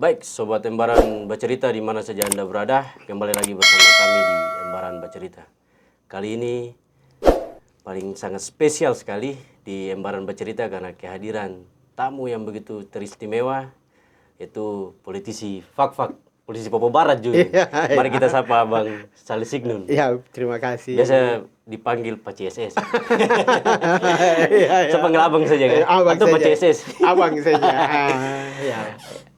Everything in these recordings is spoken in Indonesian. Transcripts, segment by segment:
Baik, Sobat Embaran Bercerita di mana saja Anda berada, kembali lagi bersama kami di Embaran Bercerita. Kali ini paling sangat spesial sekali di Embaran Bercerita karena kehadiran tamu yang begitu teristimewa, yaitu politisi Fak-Fak, politisi Papua Barat juga. Mari kita sapa Abang Saleh Signun. Ya, terima kasih. Biasa dipanggil Pak CSS. Saya panggil abang saja kan? Abang Atau Pak saja. CSS? Abang saja.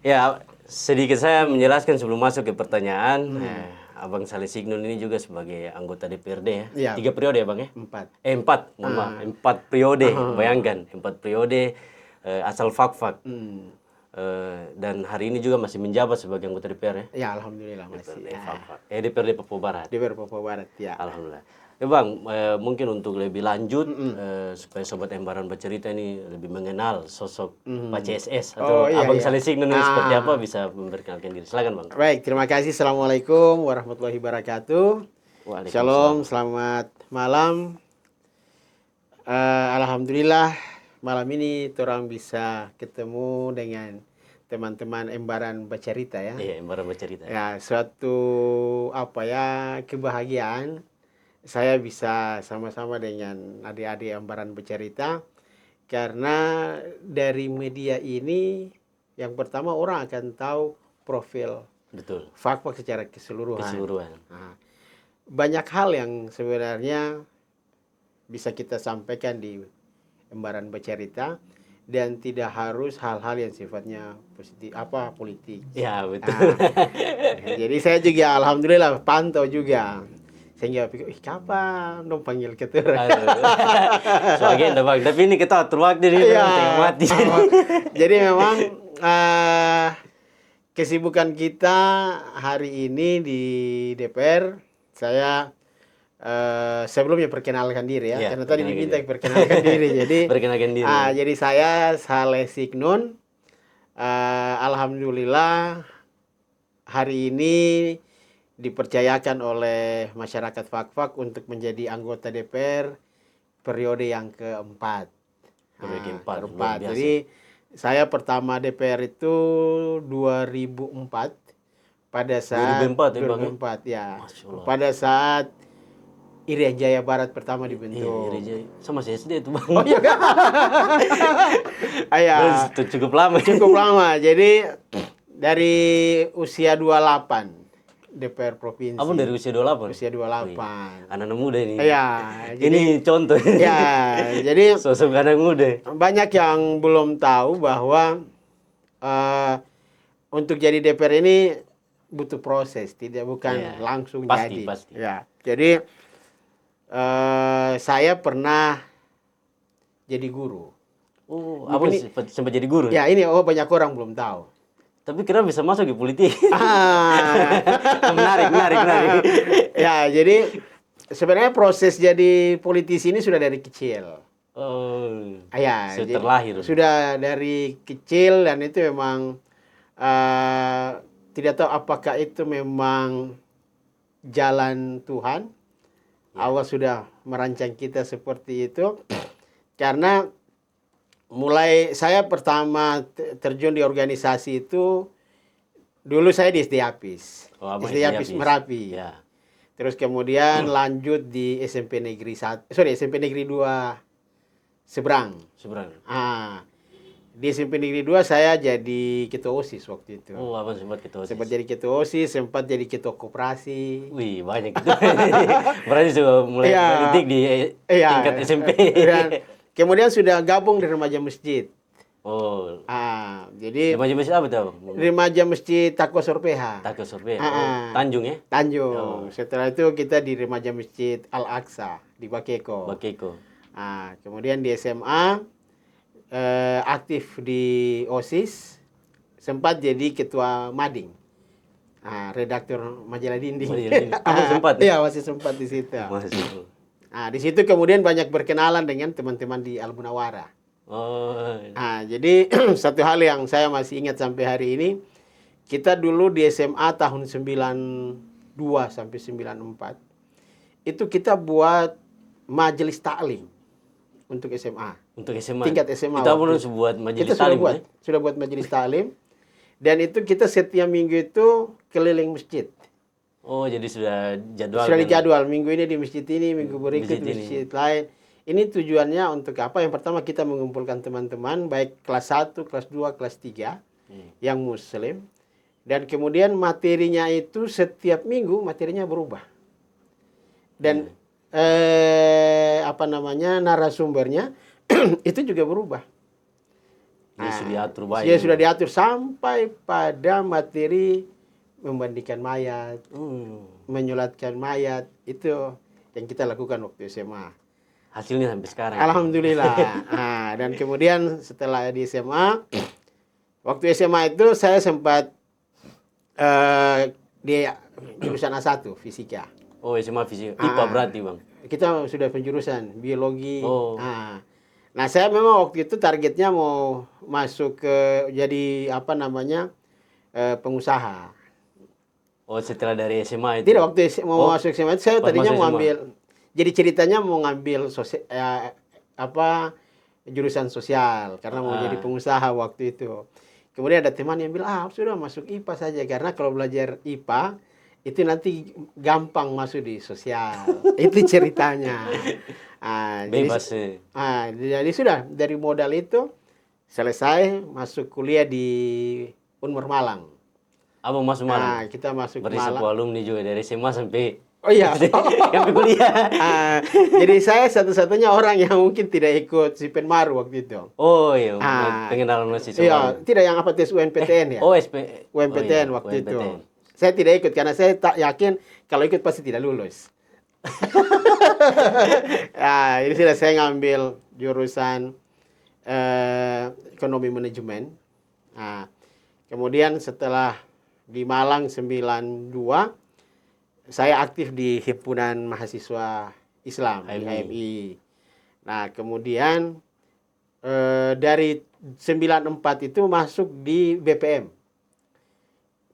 Ya, sedikit saya menjelaskan sebelum masuk ke pertanyaan. Abang Saleh Signun ini juga sebagai anggota DPRD ya. Iya. 3 periode ya Bang ya? 4. 4, mohon maaf. 4 periode, bayangkan. 4 periode asal Fak-Fak. Dan hari ini juga masih menjabat sebagai anggota DPR ya? Ya, alhamdulillah masih. DPRD Papua Barat. DPR Papua Barat, ya. Alhamdulillah. Ya Bang, mungkin untuk lebih lanjut supaya Sobat Embaran Bercerita ini lebih mengenal sosok Pak CSS atau Abang Saleh Signun ini seperti apa, bisa memperkenalkan diri. Silakan Bang. Baik, terima kasih. Assalamualaikum warahmatullahi wabarakatuh. Waalaikumsalam. Shalom, selamat malam. Alhamdulillah malam ini orang bisa ketemu dengan teman-teman Embaran Bercerita ya. Iya, Embaran Bercerita. Ya, suatu kebahagiaan saya bisa sama-sama dengan adik-adik Embaran Bercerita, karena dari media ini yang pertama orang akan tahu profil Betul. Fak-Fak secara keseluruhan. Nah, banyak hal yang sebenarnya bisa kita sampaikan di Embaran Bercerita dan tidak harus hal-hal yang sifatnya positif politik. Ya, betul. Jadi saya juga alhamdulillah pantau juga. Sehingga pikir, kapan dong panggil ketua? So agenda Bang, tapi ini kita atur waktu ini tengah mati. Jadi memang kesibukan kita hari ini di DPR, saya sebelumnya perkenalkan diri ya, karena tadi diminta perkenalkan diri. Jadi perkenalkan diri. Jadi saya Saleh Signun. Alhamdulillah hari ini dipercayakan oleh masyarakat Fak-Fak untuk menjadi anggota DPR periode yang keempat. Periode keempat. Jadi saya pertama DPR itu 2004 pada saat 2004 ya. Pada saat Irian Jaya Barat pertama dibentuk. Iya, Irian Jaya. Sama SD itu Bang. Oh iya kan? Itu cukup lama. Cukup lama. Jadi dari usia 28 DPR provinsi. Abang dari usia 28? Usia 28. Anak muda ini. Iya. Ini contoh. Ya, jadi sosok anak muda. Banyak yang belum tahu bahwa untuk jadi DPR ini butuh proses, bukan langsung jadi. Pasti. Ya. Jadi saya pernah jadi guru. Oh, abang sempat jadi guru? Ya, ini banyak orang belum tahu. Tapi kira bisa masuk di politik. Menarik. Ya, jadi sebenarnya proses jadi politisi ini sudah dari kecil. Oh. Ya, terlahir. Sudah dari kecil, dan itu memang tidak tahu apakah itu memang jalan Tuhan. Allah sudah merancang kita seperti itu. Karena mulai saya pertama terjun di organisasi itu, dulu saya di SD Apis. SD Apis Merapi. Ya. Terus kemudian lanjut di SMP Negeri 2 Seberang. Di SMP Negeri 2 saya jadi ketua OSIS waktu itu. Oh, abang sempat ketua OSIS. Sempat jadi ketua OSIS, sempat jadi ketua koperasi. Wih, banyak itu. Berarti sudah mulai politik di tingkat SMP. Kemudian sudah gabung di remaja masjid. Oh. Jadi remaja masjid apa tuh? Remaja masjid Takwa Sorpeha. Tanjung ya? Tanjung. Setelah itu kita di remaja masjid Al-Aqsa di Bakeko. Kemudian di SMA aktif di OSIS, sempat jadi ketua Mading. Redaktur majalah Dinding. Sempat? Iya, masih sempat di situ. Di situ kemudian banyak berkenalan dengan teman-teman di Al-Munawwarah. Jadi satu hal yang saya masih ingat sampai hari ini, kita dulu di SMA tahun 92 sampai 94, itu kita buat majelis taklim untuk SMA. Untuk SMA? Tingkat SMA. Kita belum buat majelis taklim. Sudah buat majelis taklim. Dan itu kita setiap minggu itu keliling masjid. Oh, jadi sudah jadwal. Sudah kan? dijadwal, minggu ini di masjid ini, minggu berikut di masjid lain. Ini tujuannya untuk apa? Yang pertama kita mengumpulkan teman-teman, baik kelas 1, kelas 2, kelas 3 yang muslim. Dan kemudian materinya itu setiap minggu materinya berubah. Dan narasumbernya itu juga berubah. Sudah diatur baik. Ya sudah diatur sampai pada materi membandingkan mayat, menyolatkan mayat, itu yang kita lakukan waktu SMA. Hasilnya sampai sekarang. Alhamdulillah. Dan kemudian setelah di SMA, waktu SMA itu saya sempat di jurusan A1 fisika. Oh, SMA fisika. IPA berarti, Bang. Kita sudah penjurusan biologi. Nah, saya memang waktu itu targetnya mau masuk ke jadi pengusaha. Oh, setelah dari SMA itu. Tidak, waktu mau masuk SMA itu saya tadinya mau ambil. Jadi ceritanya mau ngambil jurusan sosial karena mau jadi pengusaha waktu itu. Kemudian ada teman yang bilang, sudah masuk IPA saja karena kalau belajar IPA itu nanti gampang masuk di sosial. Itu ceritanya. Bebas. Jadi sudah dari modal itu selesai masuk kuliah di Unmar Malang. Abang masuk Malang? Kita masuk Malang. Berarti sebuah alumni juga dari SMA sampai sampai kuliah. Jadi saya satu-satunya orang yang mungkin tidak ikut si Penmaru waktu itu. Oh iya, pengenalan mahasiswa. Iya, tidak yang apa tes UNPTN ya. UNPTN waktu itu. Saya tidak ikut karena saya tak yakin kalau ikut pasti tidak lulus. Ini sudah saya ngambil jurusan ekonomi manajemen. Kemudian setelah di Malang 92, saya aktif di Himpunan Mahasiswa Islam di HMI. Nah, kemudian dari 94 itu masuk di BPM.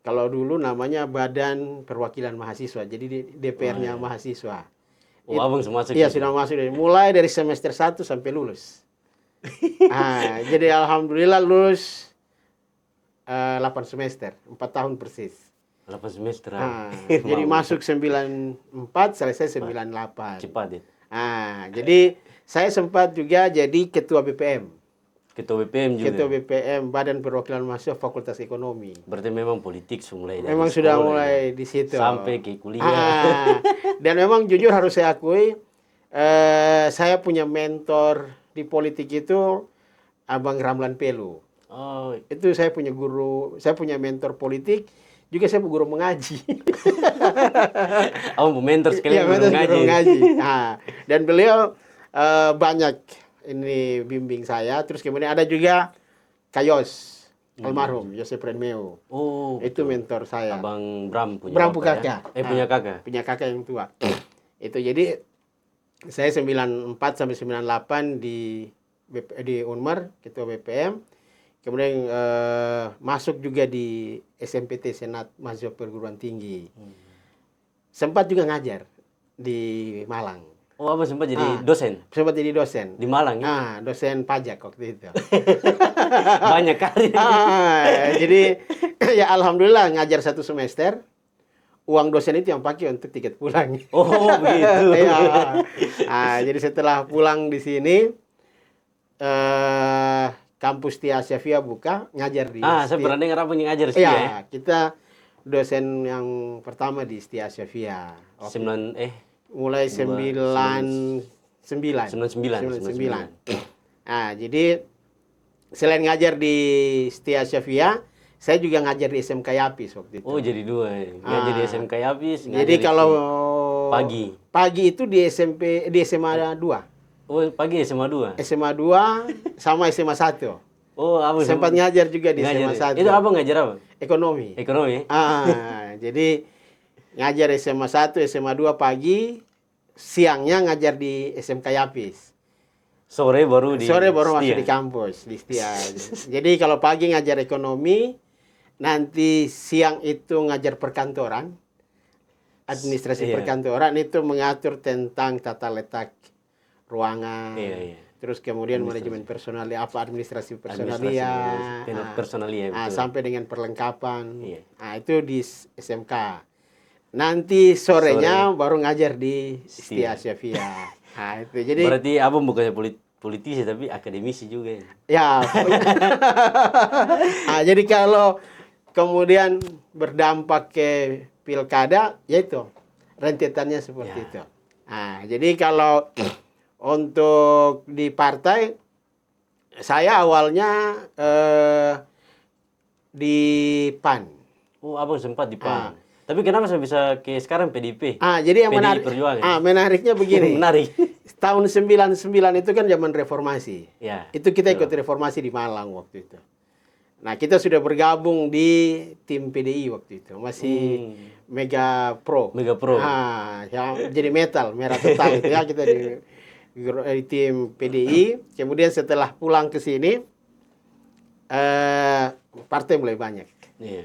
Kalau dulu namanya Badan Perwakilan Mahasiswa, jadi di DPR-nya mahasiswa. Abang masuk? Iya, sudah masuk. Mulai dari semester 1 sampai lulus. Jadi alhamdulillah lulus 8 semester, 4 tahun persis. 8 semester. Jadi masuk 94, selesai 98. Cepat ya. Jadi saya sempat juga jadi ketua BPM. Ketua BPM juga. Ketua BPM, Badan Perwakilan Mahasiswa Fakultas Ekonomi. Berarti memang politik mulai dari memang sudah mulai di situ. Sampai ke kuliah. Dan memang jujur harus saya akui, saya punya mentor di politik itu Abang Ramlan Pelu. Itu saya punya guru, saya punya mentor politik. Juga saya guru mengaji. Mentor sekali guru mengaji. Dan beliau banyak ini bimbing saya. Terus kemudian ada juga Kayos, almarhum Yosef Renmeo. Itu mentor saya. Abang Bram punya kakak. Ya? Punya kakak. Punya kakak yang tua. Itu jadi saya 94 sampai 98 di Unmar, ketua BPM. Kemudian masuk juga di SMPT, Senat Mahasiswa Perguruan Tinggi. Sempat juga ngajar di Malang. Abang sempat jadi dosen? Sempat jadi dosen. Di Malang ya? Dosen pajak waktu itu. Banyak kali. Jadi ya alhamdulillah ngajar 1 semester. Uang dosen itu yang pakai untuk tiket pulang. Begitu. Jadi setelah pulang di sini, kampus Tia Syafia buka, ngajar di saya pernah dengar apa yang ngajar Iya, kita dosen yang pertama di Tia Syafia. Mulai 99. Jadi selain ngajar di Tia Syafia, saya juga ngajar di SMK Yapis waktu itu. Jadi dua. Ngajar di SMK Yapis. Jadi kalau pagi itu di SMA 2. Pagi SMA 2? SMA 2 sama SMA 1. Abang sempat ngajar juga di SMA 1. Itu abang ngajar apa? Ekonomi. Jadi ngajar SMA 1, SMA 2 pagi, siangnya ngajar di SMK Yapis. Sore baru masuk di kampus di Setia. Jadi kalau pagi ngajar ekonomi, nanti siang itu ngajar perkantoran, administrasi perkantoran, itu mengatur tentang tata letak ruangan, terus kemudian manajemen personalia, administrasi personalia, personalia, betul. sampai dengan perlengkapan. Iya. Itu di SMK. Nanti sorenya baru ngajar di Setia Syafia. Itu. Jadi berarti abang bukan politisi tapi akademisi juga. Ya. Jadi kalau kemudian berdampak ke pilkada, yaitu rentetannya seperti itu. Jadi kalau untuk di partai, saya awalnya di PAN. Oh, abang sempat di PAN. Tapi kenapa saya bisa ke sekarang PDIP? Jadi yang PDI Perjuangan. Menariknya begini. Menarik. Tahun 99 itu kan zaman reformasi. Ya. Itu kita ikut reformasi di Malang waktu itu. Nah, kita sudah bergabung di tim PDI waktu itu. Masih Mega Pro. Mega Pro. Yang jadi metal, merah total itu ya, kita di tim PDI. Kemudian setelah pulang ke sini, partai mulai banyak. Iya.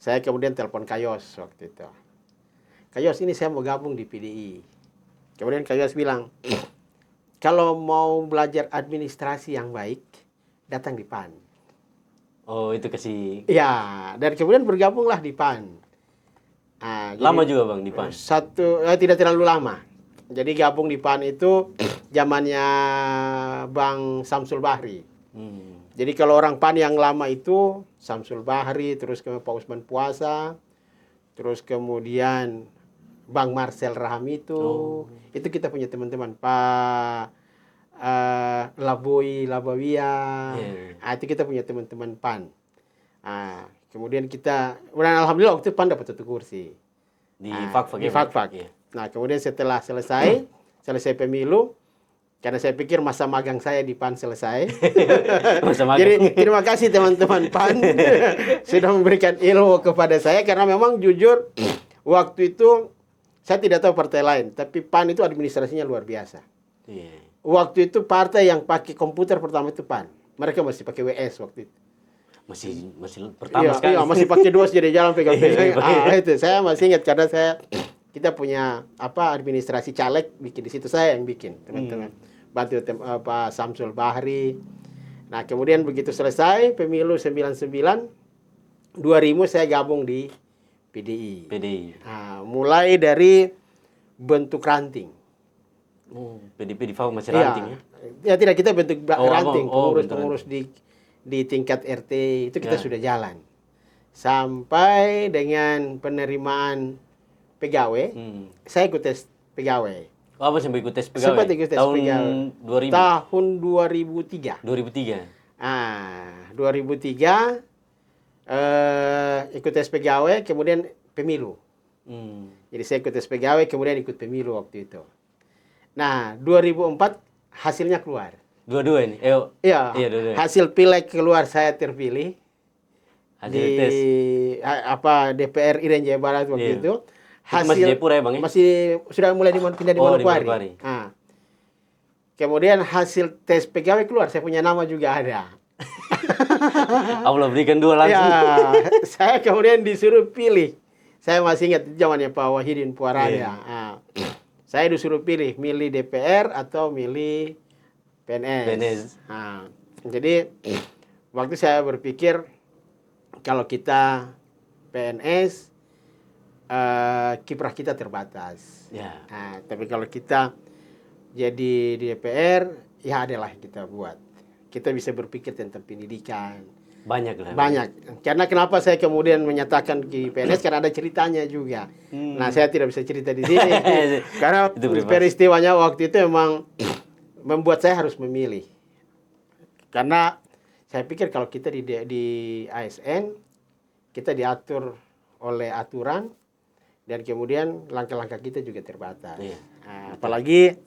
Saya kemudian telepon Kayos waktu itu. Kayos, ini saya mau gabung di PDI. Kemudian Kayos bilang, kalau mau belajar administrasi yang baik, datang di PAN. Oh, itu kasih. Ya, dan kemudian bergabunglah di PAN. Lama juga bang di PAN? Tidak terlalu lama. Jadi gabung di PAN itu zamannya Bang Samsul Bahri. Jadi kalau orang PAN yang lama itu Samsul Bahri, terus kemudian Pak Usman Puasa, terus kemudian Bang Marcel Raham itu kita punya teman-teman, Pak Labawia, itu kita punya teman-teman PAN. Kemudian kita, alhamdulillah waktu itu PAN dapat 1 kursi di Fakfak. Nah, kemudian setelah selesai pemilu, karena saya pikir masa magang saya di PAN selesai. Jadi terima kasih teman-teman PAN sudah memberikan ilmu kepada saya, karena memang jujur waktu itu saya tidak tahu partai lain, tapi PAN itu administrasinya luar biasa. Waktu itu partai yang pakai komputer pertama itu PAN. Mereka masih pakai WS waktu itu. Masih pertama sekali. Iya, masih pakai DOS jadi jalan pegang-pegang. Itu saya masih ingat, karena kita punya administrasi caleg bikin di situ, saya yang bikin, teman-teman. Bantu Pak Samsul Bahri. Nah, kemudian begitu selesai pemilu 99, 2000 saya gabung di PDI. Mulai dari bentuk ranting. PDIP di FAU masih ranting ya? Ya tidak, kita bentuk ranting, pengurus di tingkat RT itu kita sudah jalan. Sampai dengan penerimaan pegawai, saya ikut tes pegawai. Apa sampai ikut tes pegawai? Sempat ikut tes pegawai. 2000? Tahun 2003. 2003? 2003 ikut tes pegawai, kemudian pemilu. Jadi saya ikut tes pegawai, kemudian ikut pemilu waktu itu. Nah, 2004 hasilnya keluar. Dua-dua ini? Iya, hasil pileg keluar, saya terpilih. Hasil tes? DPR Irian Jaya Barat waktu itu. Masih Jayapura ya bang? Masih sudah mulai pindah di Manokwari. Kemudian hasil tes pegawai keluar, saya punya nama juga ada. Allah berikan 2 langsung. Ya, saya kemudian disuruh pilih. Saya masih ingat zamannya Pak Wahidin Puarada. Saya disuruh milih DPR atau milih PNS. Jadi waktu saya berpikir kalau kita PNS, kiprah kita terbatas. Tapi kalau kita jadi di DPR, ya adalah kita buat. Kita bisa berpikir tentang pendidikan. Banyak lah. Banyak. Karena kenapa saya kemudian menyatakan di PNS, karena ada ceritanya juga. Nah, saya tidak bisa cerita di sini. Karena peristiwanya waktu itu memang membuat saya harus memilih. Karena saya pikir kalau kita di ASN, kita diatur oleh aturan, dan kemudian langkah-langkah kita juga terbatas. Apalagi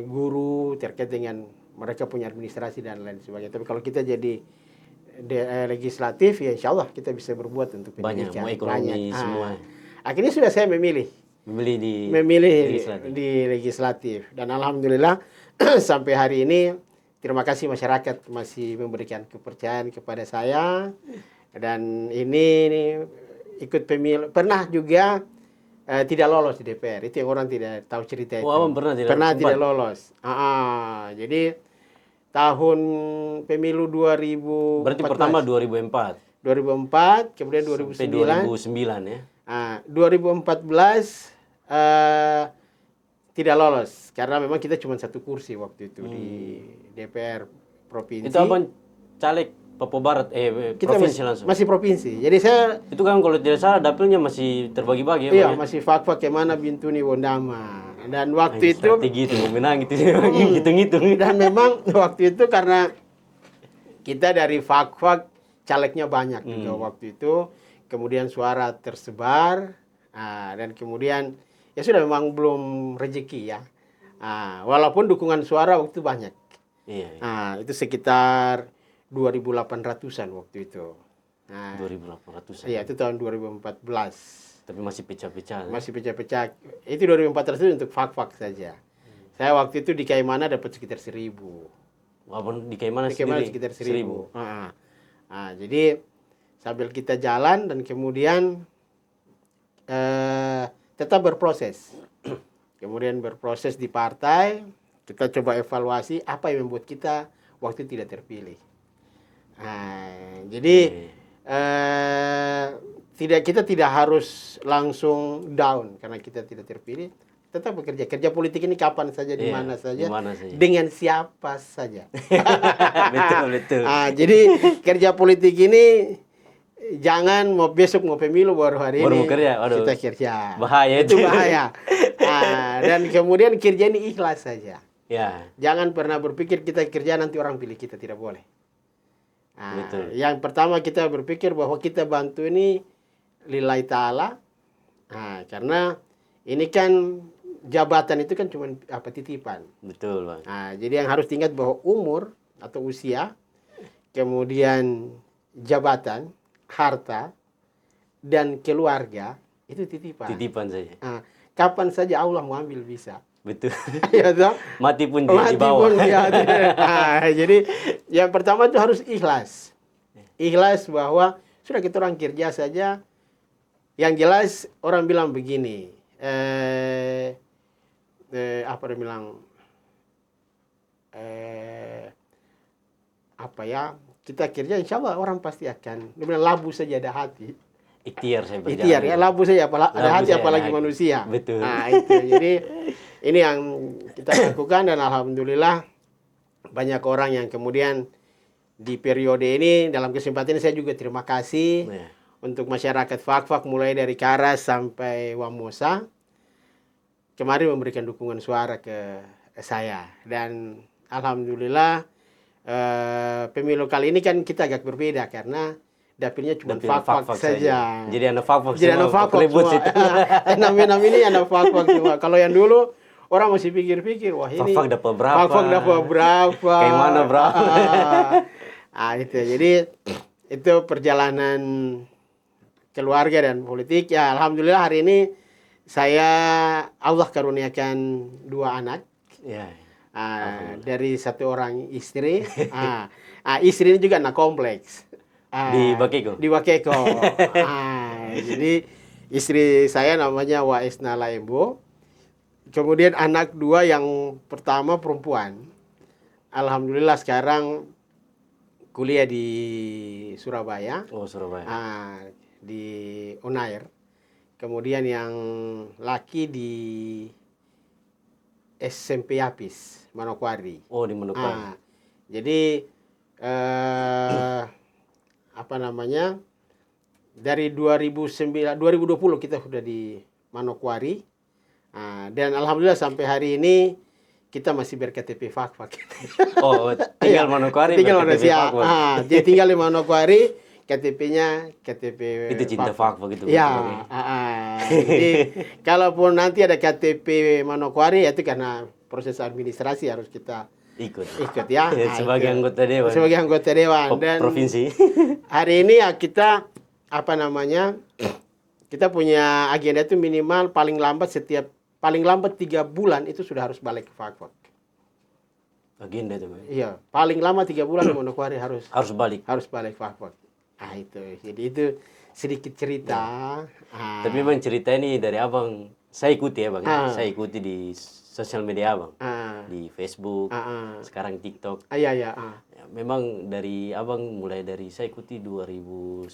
guru terkait dengan mereka punya administrasi dan lain sebagainya. Tapi kalau kita jadi legislatif, ya insya Allah kita bisa berbuat untuk pendidikan. Banyak, mau ekonomi semua. Akhirnya sudah saya memilih di legislatif. Dan alhamdulillah sampai hari ini, terima kasih masyarakat masih memberikan kepercayaan kepada saya. Dan ini ikut pemilu. Pernah juga tidak lolos di DPR. Itu yang orang tidak tahu cerita itu. Oh, Abang pernah tidak sempat? Tidak lolos. Jadi tahun pemilu 2014. Berarti pertama 2004. 2004, kemudian 2009. Sampai 2009 ya. 2014 tidak lolos karena memang kita cuma satu kursi waktu itu di DPR provinsi. Itu Abang caleg Papua Barat, kita provinsi langsung. masih provinsi. Jadi saya Itu kan kalau tidak salah dapilnya masih terbagi-bagi ya. iya, Bang, ya? masih fak-fak kemana Bintuni Wondama. Dan waktu itu strategi itu mau menang gitu hitung-hitung. dan memang waktu itu karena kita dari fak-fak calegnya banyak juga waktu itu, kemudian suara tersebar, dan kemudian ya sudah memang belum rezeki ya. Walaupun dukungan suara waktu itu banyak. Iya. Itu sekitar 2.800-an waktu itu. 2.800. Iya, itu tahun 2014. Tapi masih pecah-pecah. Masih pecah-pecah. Itu 2.400 untuk fak-fak saja. Saya waktu itu di Kaimana dapat sekitar 1.000. Walaupun di Kaimana Sekitar 1.000. Jadi sambil kita jalan dan kemudian tetap berproses. Kemudian berproses di partai, kita coba evaluasi apa yang membuat kita waktu tidak terpilih. Jadi kita tidak harus langsung down karena kita tidak terpilih. Tetap bekerja. Kerja politik ini kapan saja, di mana saja, dengan siapa saja. Betul. Jadi kerja politik ini jangan mau besok mau pemilu baru hari ini kita kerja. Bahaya itu bahaya. Dan kemudian kerja ini ikhlas saja. Ya. Jangan pernah berpikir kita kerja nanti orang pilih kita, tidak boleh. Betul. Yang pertama kita berpikir bahwa kita bantu ini lillahi ta'ala. Karena ini kan jabatan itu kan cuma titipan. Betul, Bang. Jadi yang harus diingat bahwa umur atau usia, kemudian jabatan, harta, dan keluarga itu titipan. Titipan saja. Kapan saja Allah mau ambil bisa. Betul. Ya, toh? Mati pun di bawah. Jadi yang pertama itu harus ikhlas. Ikhlas bahwa sudah kita orang kerja saja. Yang jelas orang bilang begini. Apa dia bilang? Kita kerja insya Allah orang pasti akan. Dia bilang labu saja ada hati. Ikhtiar saya berjalan. Ikhtiar ya, labu saja ada hati apalagi manusia. Betul. Itu. Jadi ini yang kita lakukan dan alhamdulillah banyak orang yang kemudian di periode ini, dalam kesempatan ini saya juga terima kasih untuk masyarakat Fak-Fak mulai dari Karas sampai Wamosa kemarin memberikan dukungan suara ke saya. Dan alhamdulillah pemilu kali ini kan kita agak berbeda karena dapilnya cuma Fak-Fak saja. Jadi anak Fak-Fak Jadi anak Fak-Fak semua. Enam ini anak Fak-Fak semua. Kalau yang dulu orang masih pikir-pikir, wah ini Fak-Fak dapat berapa? Fak-Fak dapat berapa? Kayak mana berapa? Itu. Jadi itu perjalanan keluarga dan politik. Ya alhamdulillah hari ini Allah karuniakan 2 anak. Ya. Dari satu orang istri. Istri ini juga anak kompleks. Di Bakeko. Di Bakeko. Jadi istri saya namanya Waisna Laembo. Kemudian anak 2 yang pertama perempuan. Alhamdulillah sekarang kuliah di Surabaya. Oh, Surabaya. Di Unair. Kemudian yang laki di SMP Apis, Manokwari. Oh, di Manokwari. Jadi dari 2020 kita sudah di Manokwari. Dan alhamdulillah sampai hari ini kita masih berKTP Fak-Fak. Oh, tinggal Manokwari. Tinggal jadi tinggal di Manokwari, KTP-nya KTP itu cinta Fak-Fak itu. Ya. Jadi kalaupun nanti ada KTP Manokwari itu karena proses administrasi harus kita ikut ya. Sebagai anggota dewan. Sebagai anggota dewan dan provinsi. Hari ini ya kita kita punya agenda itu minimal paling lambat 3 bulan itu sudah harus balik ke Fak-Fak. Agenda itu, Iya, paling lama 3 bulan Manokwari harus balik. Harus balik Fak-Fak. Itu. Jadi itu sedikit cerita. Tapi memang cerita ini dari abang, saya ikuti ya bang. Saya ikuti di sosial media abang, di Facebook, sekarang TikTok. Iya. Ya, memang dari abang mulai dari saya ikuti 2018,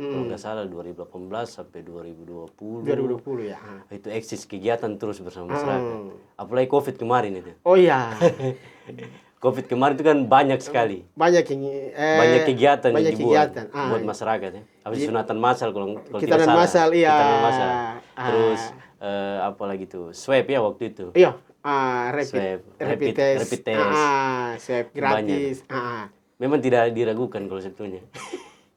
kalau nggak salah 2018 sampai 2020. 2020 ya. Itu eksis kegiatan terus bersama masyarakat. Apalagi COVID kemarin itu. Oh iya. COVID kemarin itu kan banyak sekali. Banyak yang Banyak kegiatan banyak yang dibuat kegiatan. buat masyarakat ya. Habis sunatan massal kalau Kita tidak salah. masal, iya. Kita massal. Terus apa lagi tuh? Swab ya waktu itu. Iya. Rapid test. Swab gratis. Memang tidak diragukan kalau sebetulnya.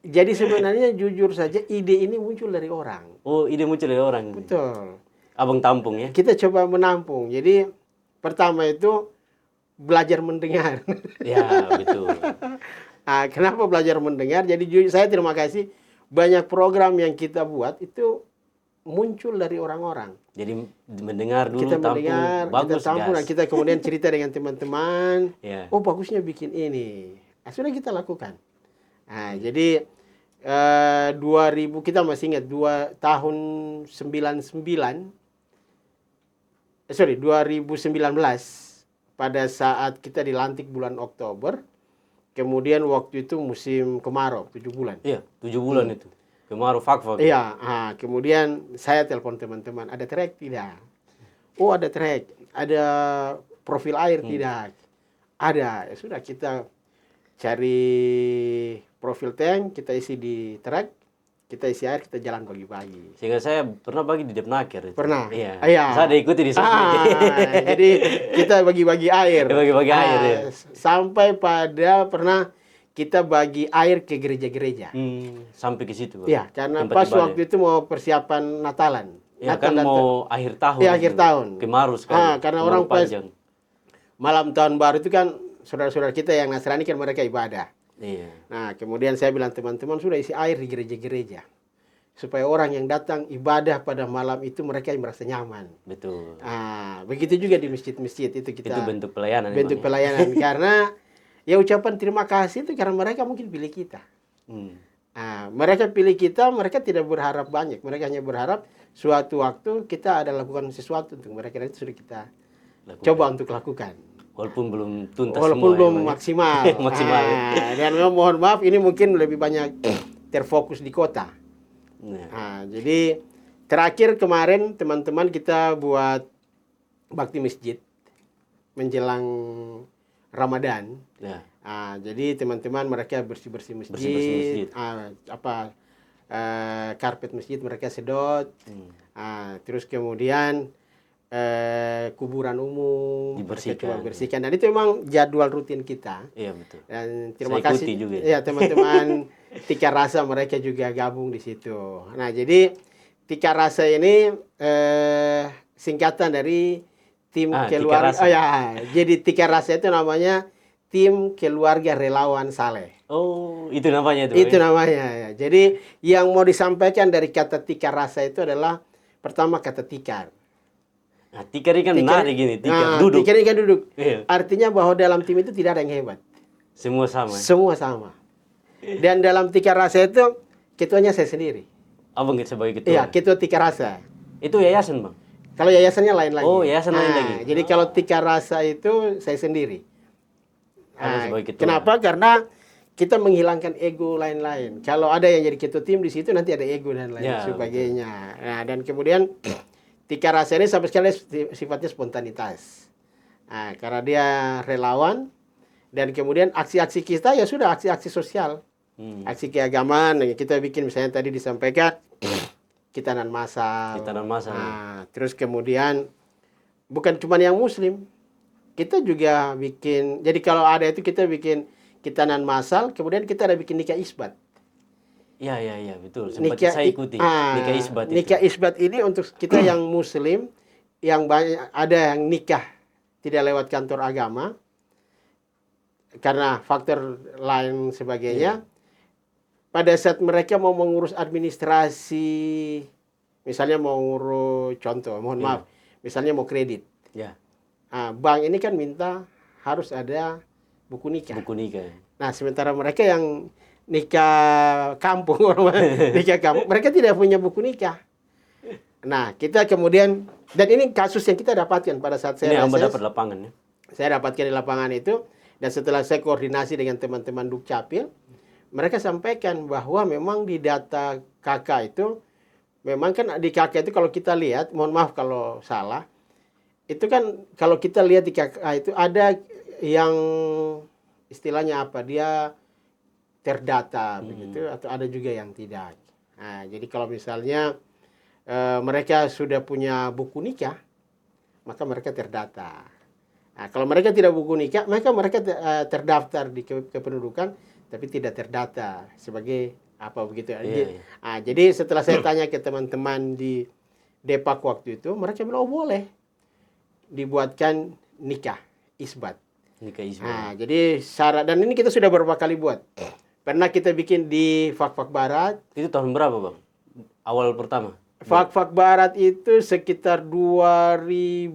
Jadi sebenarnya jujur saja ide ini muncul dari orang. Oh, ide muncul dari orang. Betul. Abang tampung ya? Kita coba menampung. Jadi pertama itu belajar mendengar. Ya, betul. Kenapa belajar mendengar? Jadi saya terima kasih banyak program yang kita buat itu muncul dari orang-orang. Jadi mendengar dulu, kita tampung, mendengar, bagus, kita tampung, dan kita kemudian cerita dengan teman-teman. Oh bagusnya bikin ini. Sudah kita lakukan. Jadi 2000 kita masih ingat 2019 pada saat kita dilantik bulan Oktober. Kemudian waktu itu musim kemarau 7 bulan. Iya, 7 bulan itu. Kemarau fak-fak. Iya, kemudian saya telepon teman-teman, ada trek tidak? Oh ada trek, ada profil air tidak? Ada, ya sudah kita cari profil tank, kita isi di trek, kita isi air, kita jalan pagi-pagi. Sehingga saya pernah bagi di Depnaker. Pernah? Iya. Saya ada ikuti di sana. Jadi kita bagi-bagi air. Bagi-bagi air ya. Sampai pada pernah kita bagi air ke gereja-gereja. Sampai ke situ. Iya, karena pas waktu itu mau persiapan Natalan. Ya kan mau akhir tahun. Iya, akhir tahun. Kemarau sekali. Karena orang pas malam tahun baru itu kan saudara-saudara kita yang Nasrani kan mereka ibadah. Iya. Nah, kemudian saya bilang teman-teman sudah isi air di gereja-gereja. Supaya orang yang datang ibadah pada malam itu mereka merasa nyaman. Betul. Begitu juga di masjid-masjid itu kita. Itu bentuk pelayanan. Bentuk pelayanan karena ya ucapan terima kasih itu karena mereka mungkin pilih kita. Mereka pilih kita, mereka tidak berharap banyak. Mereka hanya berharap suatu waktu kita ada lakukan sesuatu untuk mereka. Dan itu sudah kita coba untuk lakukan. Walaupun belum tuntas walaupun semua. Belum maksimal. Maksimal. Dan mohon maaf ini mungkin lebih banyak terfokus di kota. Jadi terakhir kemarin teman-teman kita buat bakti masjid menjelang Ramadan. Jadi teman-teman mereka bersih-bersih masjid, karpet masjid mereka sedot, terus kemudian kuburan umum dibersihkan. Dan itu memang jadwal rutin kita. Iya betul. Dan terima kasih juga. Ya teman-teman Tika Rasa mereka juga gabung di situ. Nah jadi Tika Rasa ini singkatan dari tim keluarga. Jadi Tika Rasa itu namanya tim keluarga relawan Saleh. Oh, itu namanya itu. Itu namanya. Jadi yang mau disampaikan dari kata Tika Rasa itu adalah pertama kata tikar. Tikar ini kan menarik gini, duduk. Tikar ini kan duduk. Artinya bahwa dalam tim itu tidak ada yang hebat. Semua sama. Semua sama. Dan dalam Tika Rasa itu ketuanya saya sendiri. Abang sebagai ketua? Iya, ketua Tika Rasa. Itu yayasan bang? Kalau yayasannya lain lagi. Oh, yayasan lain lagi. Jadi kalau Tika Rasa itu saya sendiri. Kenapa? Karena kita menghilangkan ego lain-lain. Kalau ada yang jadi ketua tim di situ nanti ada ego dan lain sebagainya. Nah, dan kemudian Tika Rasa ini sampai sekarang sifatnya spontanitas. Karena dia relawan dan kemudian aksi-aksi kita ya sudah aksi-aksi sosial. Aksi keagamaan yang kita bikin misalnya tadi disampaikan khitanan massal. Terus kemudian bukan cuma yang muslim. Kita juga bikin, jadi kalau ada itu kita bikin khitanan massal, kemudian kita ada bikin nikah isbat. Iya, betul. Sempat saya ikuti nikah isbat itu. Nikah isbat ini untuk kita yang muslim, yang banyak, ada yang nikah tidak lewat kantor agama, karena faktor lain sebagainya. Pada saat mereka mau mengurus administrasi, misalnya mau ngurus, contoh, mohon maaf, misalnya mau kredit. Bank ini kan minta harus ada buku nikah. Buku nikah. Nah, sementara mereka yang nikah kampung, nikah kampung, mereka tidak punya buku nikah. Nah, kita kemudian, dan ini kasus yang kita dapatkan pada saat saya Ini Amba reses, dapat lapangan ya. saya dapatkan di lapangan itu, dan setelah saya koordinasi dengan teman-teman Dukcapil, mereka sampaikan bahwa memang di data KK itu, memang kan di KK itu kalau kita lihat, mohon maaf kalau salah, itu kan kalau kita lihat di KK itu ada yang istilahnya apa, dia terdata begitu, atau ada juga yang tidak. Nah, jadi kalau misalnya mereka sudah punya buku nikah, maka mereka terdata. Nah, kalau mereka tidak buku nikah, mereka terdaftar di kependudukan, tapi tidak terdata sebagai apa begitu. Nah, jadi setelah saya tanya ke teman-teman di Depak waktu itu, mereka bilang, oh boleh dibuatkan nikah isbat. Nikah isbat. Nah, jadi syarat, dan ini kita sudah beberapa kali buat. Pernah kita bikin di Fak-Fak Barat. Itu tahun berapa, Bang? Awal pertama? Fak-Fak Barat itu sekitar 2002.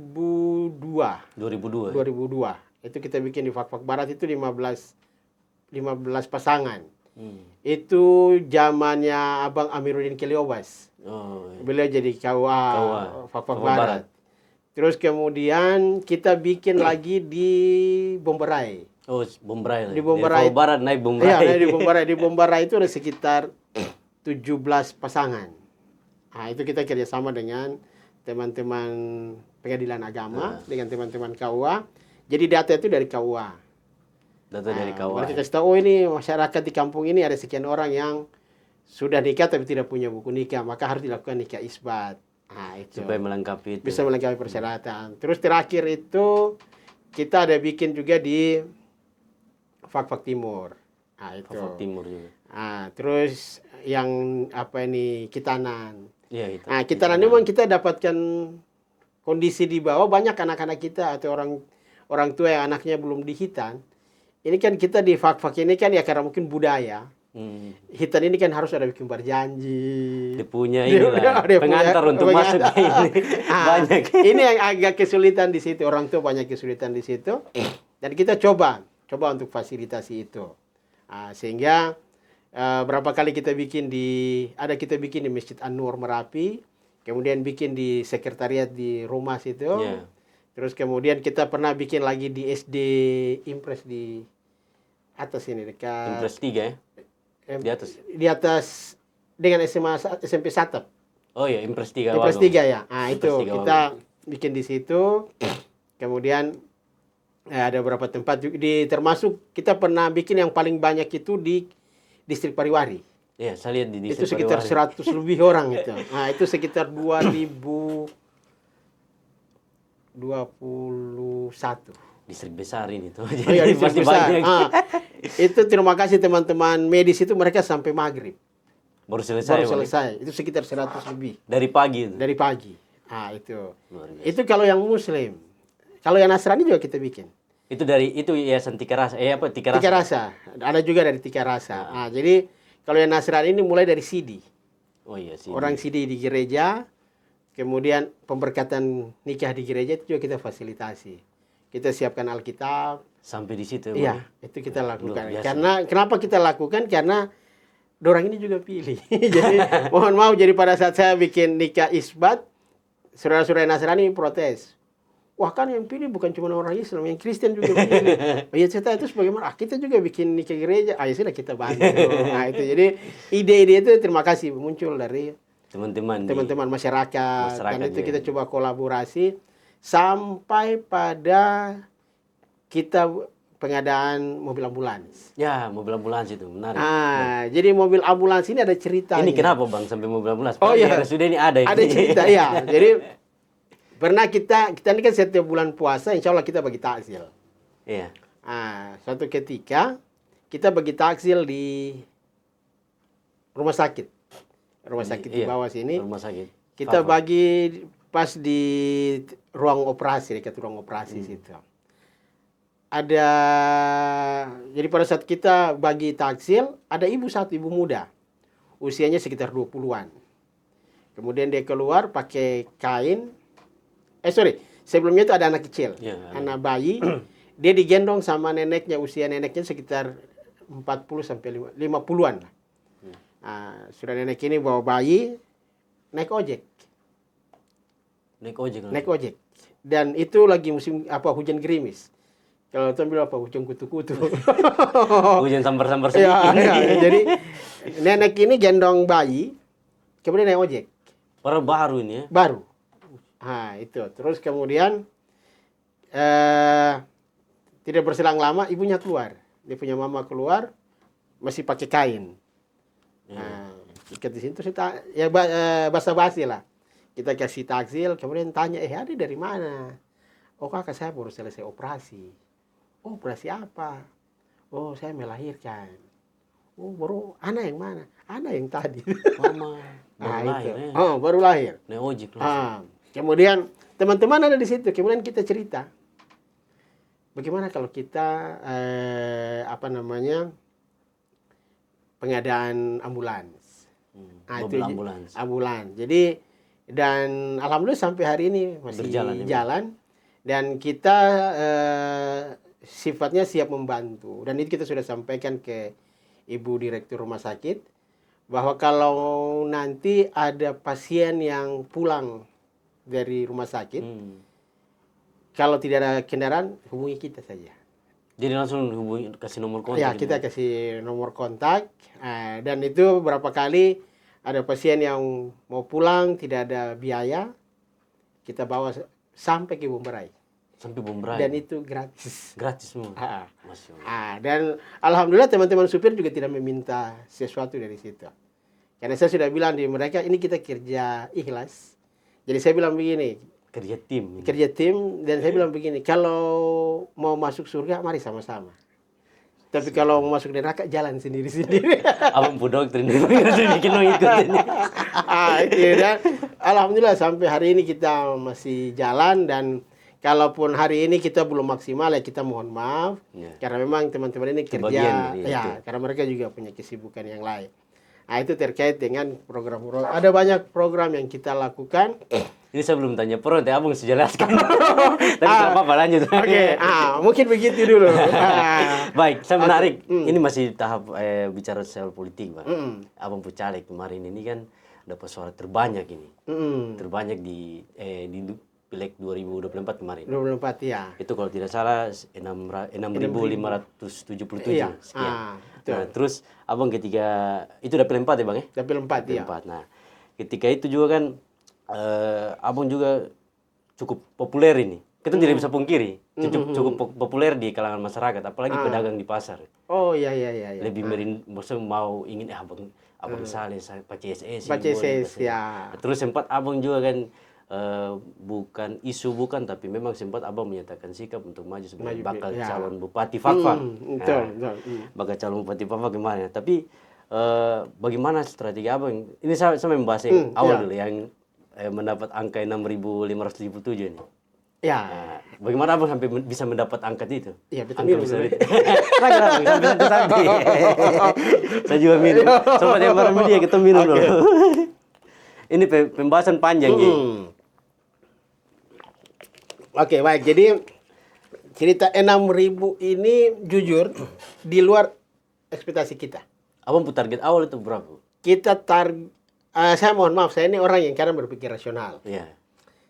2002. Itu kita bikin di Fak-Fak Barat itu 15 pasangan. Itu zamannya Abang Amiruddin Keliobas. Oh, iya. Beliau jadi KUA Fak-Fak Barat. Terus kemudian kita bikin lagi di Bomberai. Oh, Bomberai. Di Bomberai. Di Barat naik Bomberai. Iya, naik di Bomberai. Di Bomberai itu ada sekitar 17 pasangan. Nah, itu kita kerjasama dengan teman-teman pengadilan agama, dengan teman-teman KUA. Jadi data itu dari KUA. Data dari KUA. Mereka kasih tahu, oh ini masyarakat di kampung ini ada sekian orang yang sudah nikah tapi tidak punya buku nikah, maka harus dilakukan nikah isbat. Nah, itu. Supaya melengkapi itu. Bisa melengkapi persyaratan. Terus terakhir itu kita ada bikin juga di Fak-Fak Timur. Nah, itu. Fak-Fak Timur juga. Nah, terus yang apa ini, Kitanan. Iya, itu. Nah, Kitanan ini memang kita dapatkan kondisi di bawah, banyak anak-anak kita atau orang tua yang anaknya belum dihitan. Ini kan kita di Fak-Fak ini kan ya karena mungkin budaya. Hitan ini kan harus ada bikin berjanji. Dia punya inilah pengantar untuk masuk ke ini. Banyak. Ini yang agak kesulitan di situ. Orang tua banyak kesulitan di situ. Dan kita coba untuk fasilitasi itu. Sehingga berapa kali kita bikin kita bikin di Masjid An-Nur Merapi, kemudian bikin di sekretariat di rumah situ. Yeah. Terus kemudian kita pernah bikin lagi di SD Impres di atas ini dekat Impres 3 ya. Di atas dengan SMP Satap. Oh iya, Impres 3. Impres 3 ya. Nah, itu kita Wagung. bikin di situ. Kemudian ada beberapa tempat juga termasuk kita pernah bikin yang paling banyak itu di Distrik Pariwari. Iya, saya lihat di Distrik Itu sekitar Pariwari. 100 lebih orang itu. Nah, itu sekitar 2021. Distrik besar ini tuh. Oh iya, Jadi distrik pasti besar. banyak. Itu terima kasih teman-teman medis itu, mereka sampai maghrib. Baru selesai. Baru selesai. Itu sekitar 100 lebih. Dari pagi itu. Dari pagi. Nah, itu. Luar biasa. Itu kalau yang Muslim. Kalau yang Nasrani juga kita bikin. Itu Yayasan Tika Rasa. Tika Rasa. Tika Rasa. Ada juga dari Tika Rasa. Nah, jadi kalau yang Nasrani ini mulai dari sidi. Oh iya sih. Orang sidi di gereja, kemudian pemberkatan nikah di gereja itu juga kita fasilitasi. Kita siapkan Alkitab. Sampai di situ. Iya, itu kita lakukan. biasa. Karena kenapa kita lakukan? Karena dorang ini juga pilih. Jadi mohon maaf, jadi pada saat saya bikin nikah isbat, saudara-saudara Nasrani protes. Wah, kan yang pilih bukan cuma orang Islam, yang Kristen juga pilih. Oh iya, cerita itu sebagaimana, kita juga bikin nikah gereja. Ya sudah, kita bantu. Nah, itu jadi ide-ide itu terima kasih muncul dari teman-teman masyarakat. Dan itu kita coba kolaborasi sampai pada kita pengadaan mobil ambulans. Ya, mobil ambulans itu menarik. Jadi mobil ambulans ini ada ceritanya. Ini kenapa Bang sampai mobil ambulans? Oh iya, sudah ini ada. Ada cerita ya. Jadi pernah kita ini kan setiap bulan puasa, insya Allah kita bagi takjil. Iya. Suatu ketika kita bagi takjil di rumah sakit. Rumah sakit di bawah sini. Rumah sakit. Kita bagi pas di ruang operasi, dekat ruang operasi situ. Jadi pada saat kita bagi takjil, ada ibu muda. Usianya sekitar 20-an. Kemudian dia keluar pakai kain. Sebelumnya itu ada anak kecil. Ya, anak bayi. Dia digendong sama neneknya, usia neneknya sekitar 40 sampai 50-an lah. Sudah nenek ini bawa bayi, naik ojek. Naik ojek. Dan itu lagi musim hujan gerimis. Kalau tuh bilang hujan kutu-kutu. Hujan sambar-sambar sedikit. Jadi nenek ini gendong bayi, kemudian naik ojek. Padahal baru ini ya? Baru. Itu. Terus kemudian tidak berselang lama ibunya keluar. Dia punya mama keluar, masih pakai kain. Ikat di situ basa-basi lah. Kita kasih takjil, kemudian tanya, adik dari mana? Oh kakak saya baru selesai operasi. Oh operasi apa? Oh saya melahirkan. Oh baru anak yang mana? Anak yang tadi. Mama baru lahir. Baru lahir. Naik ojek langsung. Kemudian teman-teman ada di situ. Kemudian kita cerita. Bagaimana kalau kita pengadaan ambulans. Mobil ambulans. Ambulans. Jadi dan alhamdulillah sampai hari ini masih jalan. Dan kita sifatnya siap membantu. Dan itu kita sudah sampaikan ke Ibu Direktur Rumah Sakit bahwa kalau nanti ada pasien yang pulang dari rumah sakit, kalau tidak ada kendaraan, hubungi kita saja. Jadi langsung hubungi, kasih nomor kontak? Ya, kita kasih nomor kontak. Dan itu berapa kali ada pasien yang mau pulang, tidak ada biaya, kita bawa sampai ke Bumberai. Sampai Bumberai? Dan itu gratis. Gratis semua? Masya Allah. Dan alhamdulillah teman-teman supir juga tidak meminta sesuatu dari situ. Karena saya sudah bilang di mereka, ini kita kerja ikhlas. Jadi saya bilang begini. Kerja tim. Kerja tim, dan saya bilang begini, kalau mau masuk surga, mari sama-sama. Tapi kalau mau masuk neraka, jalan sendiri-sendiri. Abang pu doktrin, bikin ikut ini. Dan alhamdulillah sampai hari ini kita masih jalan, dan kalaupun hari ini kita belum maksimal ya kita mohon maaf. Karena memang teman-teman ini kerja, karena mereka juga punya kesibukan yang lain. Itu terkait dengan program. Ada banyak program yang kita lakukan. Ini saya belum tanya pro, abang sejelaskan. Tapi tidak apa-apa, lanjut. Oke, mungkin begitu dulu. Baik, saya menarik. Ini masih tahap bicara soal politik, Bang. Abang Pucalek kemarin ini kan dapat suara terbanyak ini. Terbanyak di Pileg 2024 kemarin. 2024 ya. Itu kalau tidak salah 6.577 sekian. Nah, terus abang ketika itu dapil 4 ya Bang ya? Dapil 4 ya. Nah, ketika itu juga kan abang juga cukup populer ini. Kita tidak bisa pungkiri, cukup populer di kalangan masyarakat, apalagi pedagang di pasar. Oh iya. Lebih maksudnya mau ingin abang Saleh pakai SS. Pakai SS ya. Terus sempat abang juga kan bukan tapi memang sempat abang menyatakan sikap untuk maju sebagai bakal calon Bupati Fakfak. Bakal calon Bupati Fakfak gimana? Tapi bagaimana strategi abang? Ini saya membahas yang awal dulu yang mendapat angka 6.577 ini. Ya. Bagaimana abang sampai bisa mendapat angka itu? Iya, betul. Minum dulu. Sampai. Saya juga minum. Sobat yang bareng media kita minum dulu. Ini pembahasan panjang ya. Oke, baik. Jadi cerita 6.000 ini jujur di luar ekspektasi kita. Abang target awal itu berapa? Saya mohon maaf, saya ini orang yang kadang berpikir rasional. Iya.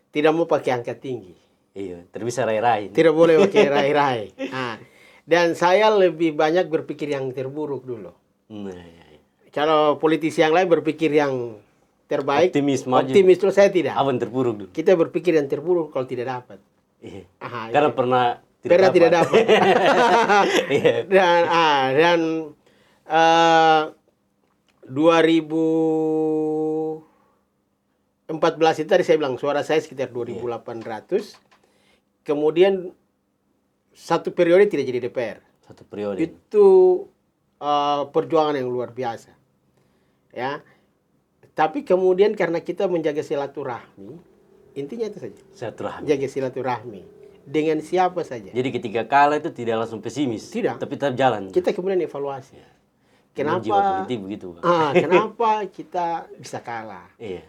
Tidak mau pakai angka tinggi. Iya, terbisa rai-rai. Tidak boleh pakai rai-rai. Dan saya lebih banyak berpikir yang terburuk dulu. Kalau politisi yang lain berpikir yang terbaik, optimis terus, saya tidak. Abang terburuk dulu. Kita berpikir yang terburuk kalau tidak dapat. Iya. Karena pernah tidak dapat. Dan 2014 itu tadi saya bilang suara saya sekitar 2.800. Kemudian satu periode tidak jadi DPR. Satu periode. Itu perjuangan yang luar biasa. Ya. Tapi kemudian karena kita menjaga silaturahmi, intinya itu saja. Silaturahmi. Jaga silaturahmi dengan siapa saja. Jadi ketika kalah itu tidak langsung pesimis. Tidak. Tapi tetap jalan. Kita kemudian evaluasi. Kenapa? Begitu. Kenapa kita bisa kalah? Iya.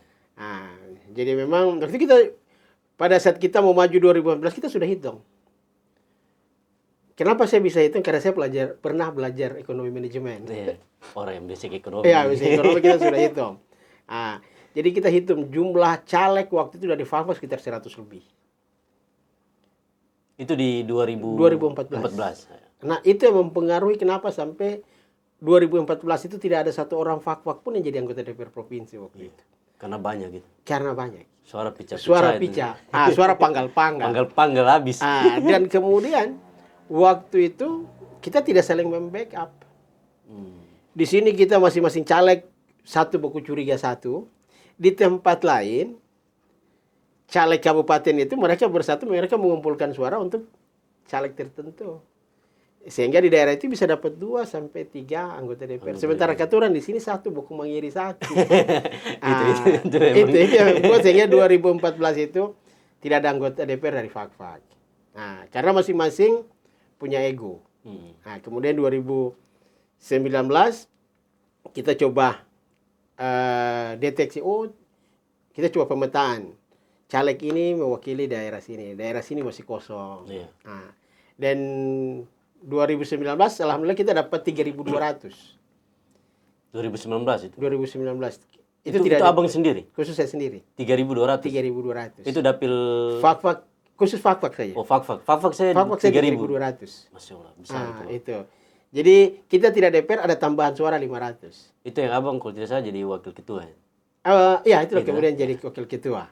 Jadi memang waktu kita pada saat kita mau maju 2014 kita sudah hitung. Kenapa saya bisa hitung? Karena saya pernah belajar ekonomi manajemen. Iya. Orang yang basic ekonomi. Iya, basic ekonomi kita sudah hitung. Nah, jadi kita hitung jumlah caleg waktu itu dari Fakfak sekitar 100 lebih. Itu di 2014. Nah, itu yang mempengaruhi kenapa sampai 2014 itu tidak ada satu orang Fakfak pun yang jadi anggota DPR provinsi waktu itu. Karena banyak gitu. Karena banyak. Suara picah-picah. Suara picah. Suara panggal-panggal. Panggal-panggal habis. Dan kemudian waktu itu kita tidak saling membackup. Di sini kita masing-masing caleg satu buku curiga satu. Di tempat lain caleg kabupaten itu mereka bersatu, mereka mengumpulkan suara untuk caleg tertentu. Sehingga di daerah itu bisa dapat 2 sampai 3 anggota DPR. Sementara katuran di sini satu buku mengiri satu. Itu yang membuat sehingga 2014 itu tidak ada anggota DPR dari Fakfak. Nah, karena masing-masing punya ego. Nah, kemudian 2019 kita coba deteksi, kita coba pemetaan. Caleg ini mewakili daerah sini masih kosong. Iya. Nah, dan 2019 alhamdulillah kita dapat 3.200. 2019 itu. 2019. Itu tidak abang sendiri. Khusus saya sendiri. 3.200. 3.200. Itu dapil Fakfak, khusus Fakfak saja. Oh, Fakfak saya 3.200. Masya Allah, besar itu. Jadi kita tidak DPR, ada tambahan suara 500. Itu yang abang kalau tidak salah jadi wakil ketua. Iya, itu kemudian jadi wakil ketua.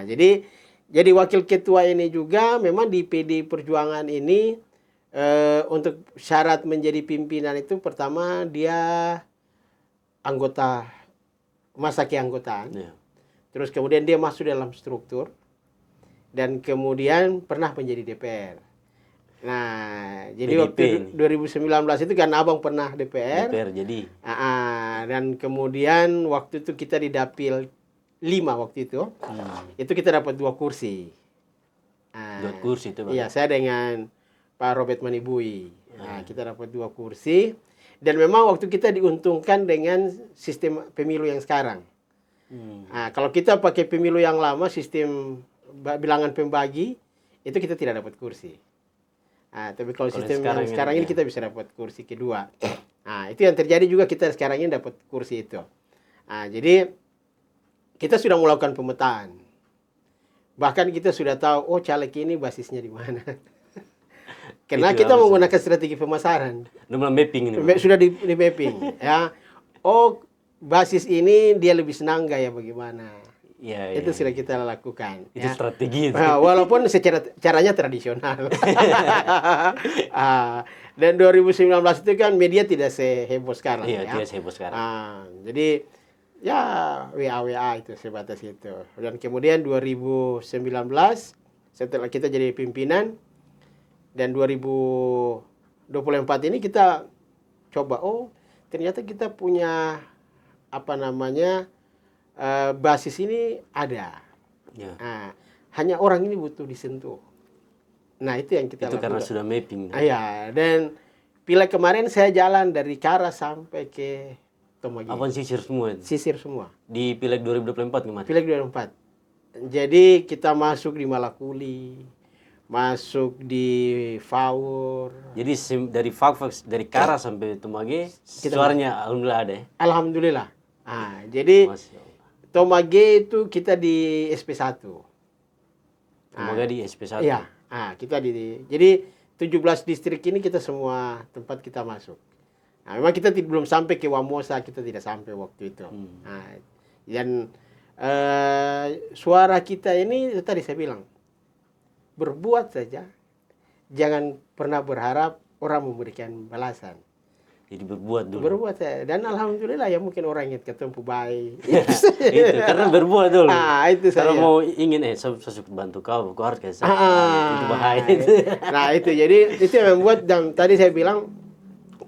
Jadi wakil ketua ini juga memang di PD Perjuangan ini untuk syarat menjadi pimpinan itu pertama dia anggota masa keanggotaan. Iya. Terus kemudian dia masuk dalam struktur dan kemudian pernah menjadi DPR. Nah, jadi PDP waktu 2019 itu kan abang pernah DPR. DPR jadi. Dan kemudian waktu itu kita di dapil 5 waktu itu. Itu kita dapat 2 kursi. 2 kursi itu, Bang. Iya, saya dengan Pak Robert Manibui. Nah, kita dapat 2 kursi. Dan memang waktu kita diuntungkan dengan sistem pemilu yang sekarang. Nah, kalau kita pakai pemilu yang lama, sistem bilangan pembagi, itu kita tidak dapat kursi. Nah, tapi kalau sistem yang sekarang ini kita bisa dapat kursi kedua. Nah, itu yang terjadi juga kita sekarang ini dapat kursi itu. Nah, jadi kita sudah melakukan pemetaan. Bahkan kita sudah tahu, caleg ini basisnya di mana. Karena kita menggunakan strategi pemasaran. Sudah mapping ini. Sudah di mapping. Ya. Basis ini dia lebih senang gaya bagaimana. Ya, itu sudah kita lakukan. Itu strategi. Walaupun caranya tradisional. Dan 2019 itu kan media tidak seheboh sekarang. Iya, tidak seheboh sekarang. Jadi ya WA itu sebatas itu. Dan kemudian 2019 setelah kita jadi pimpinan dan 2024 ini kita coba ternyata kita punya basis ini ada. Ya. Hanya orang ini butuh disentuh. Nah, itu yang kita lakukan. Itu karena sudah mapping. Iya, dan pileg kemarin saya jalan dari Kara sampai ke Tomagi. Apa sisir semua? Sisir semua. Di pileg 2024 kemarin? Pileg 2024. Jadi kita masuk di Malakuli, masuk di Faur. Jadi dari Fakfak, dari Kara sampai Tomagi, suaranya alhamdulillah ada ya? Alhamdulillah. Jadi Tomage itu kita di SP1. Tomage di SP1? Iya. Kita jadi 17 distrik ini kita semua tempat kita masuk. Memang kita belum sampai ke Wamosa, kita tidak sampai waktu itu. Dan suara kita ini tadi saya bilang, berbuat saja, jangan pernah berharap orang memberikan balasan. Jadi berbuat dulu. Berbuat saja. Dan alhamdulillah ya mungkin orang yang ketemu baik. Itu karena berbuat dulu. Itu saja. Kalau mau ingin saya suka bantu kau harus kasih. Itu bahaya. Nah itu jadi itu yang membuat dan tadi saya bilang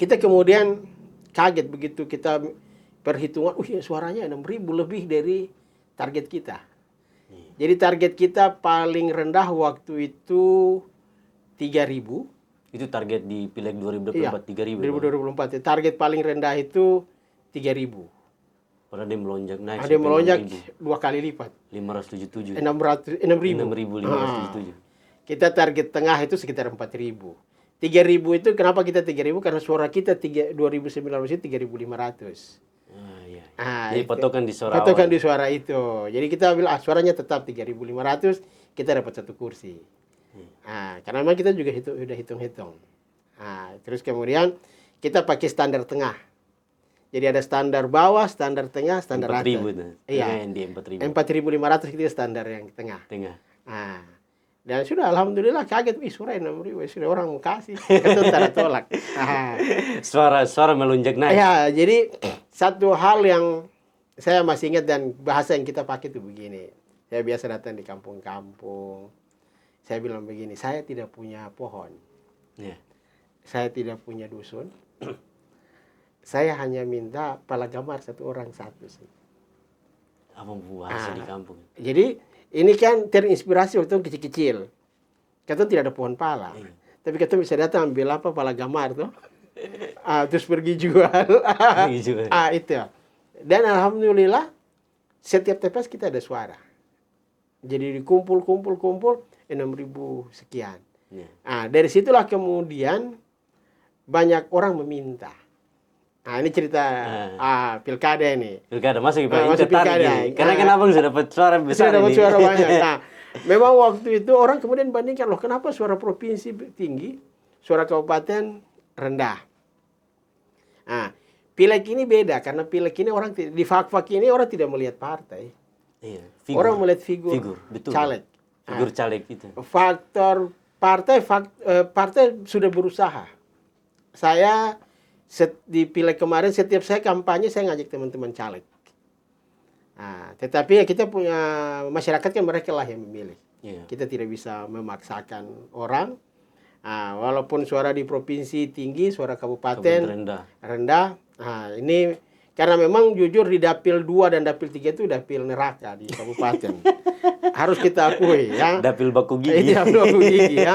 kita kemudian kaget begitu kita perhitungan, suaranya 6.000 lebih dari target kita. Jadi target kita paling rendah waktu itu 3.000. Itu target di pileg 2024 3.000. 2024. Target paling rendah itu 3.000. Padahal dia melonjak naik. Dia melonjak 2 kali lipat. 577. 6.577. Kita Kita target tengah itu sekitar 4.000. 3.000 itu kenapa kita 3.000? Karena suara kita 2019 itu 3.500. Iya. Jadi Jadi patokan di suara patokan awal. di suara itu. Jadi kita bilang suaranya tetap 3.500, kita dapat 1 kursi. Karena memang kita juga udah hitung-hitung. Terus kemudian kita pakai standar tengah. Jadi ada standar bawah, standar tengah, standar atas. 4.000 itu. Iya. Yang di 4.000. 4.500 itu standar yang tengah. Dan sudah alhamdulillah kaget, suara 6.000, sudah orang mau kasih, kita tak tolak. Suara melonjak naik. Ya, jadi satu hal yang saya masih ingat dan bahasa yang kita pakai itu begini. Saya biasa datang di kampung-kampung. Saya bilang begini, saya tidak punya pohon. Yeah. Saya tidak punya dusun. Saya hanya minta pala gamar 1 orang 1 sih. Apa bahasa di kampung? Jadi ini kan terinspirasi waktu kecil-kecil. Kita tidak ada pohon pala. Tapi kita bisa datang ambil pala gamar tuh. Terus pergi jual. Itu. Dan alhamdulillah setiap TPS kita ada suara. Jadi dikumpul 6.000 sekian. Dari situlah kemudian banyak orang meminta. Ini cerita pilkada ini. Pilkada masuk masuk pilkada. Karena kan abang sudah dapat suara besar. Sudah dapat suara banyak. Memang waktu itu orang kemudian bandingkan, loh kenapa suara provinsi tinggi, suara kabupaten rendah. Pileg ini beda karena pileg ini orang di fak-fak ini orang tidak melihat partai. Iya, orang melihat figur betul. caleg. Figur caleg itu. Faktor partai sudah berusaha. Saya di pileg kemarin setiap saya kampanye saya ngajak teman-teman caleg. Tetapi ya kita punya masyarakat kan mereka lah yang memilih. Kita tidak bisa memaksakan orang. Walaupun suara di provinsi tinggi, suara kabupaten rendah. Ini karena memang jujur di dapil 2 dan dapil 3 itu dapil neraka di kabupaten. Harus kita akui ya. Dapil baku gigi. Dapil baku gigi ya.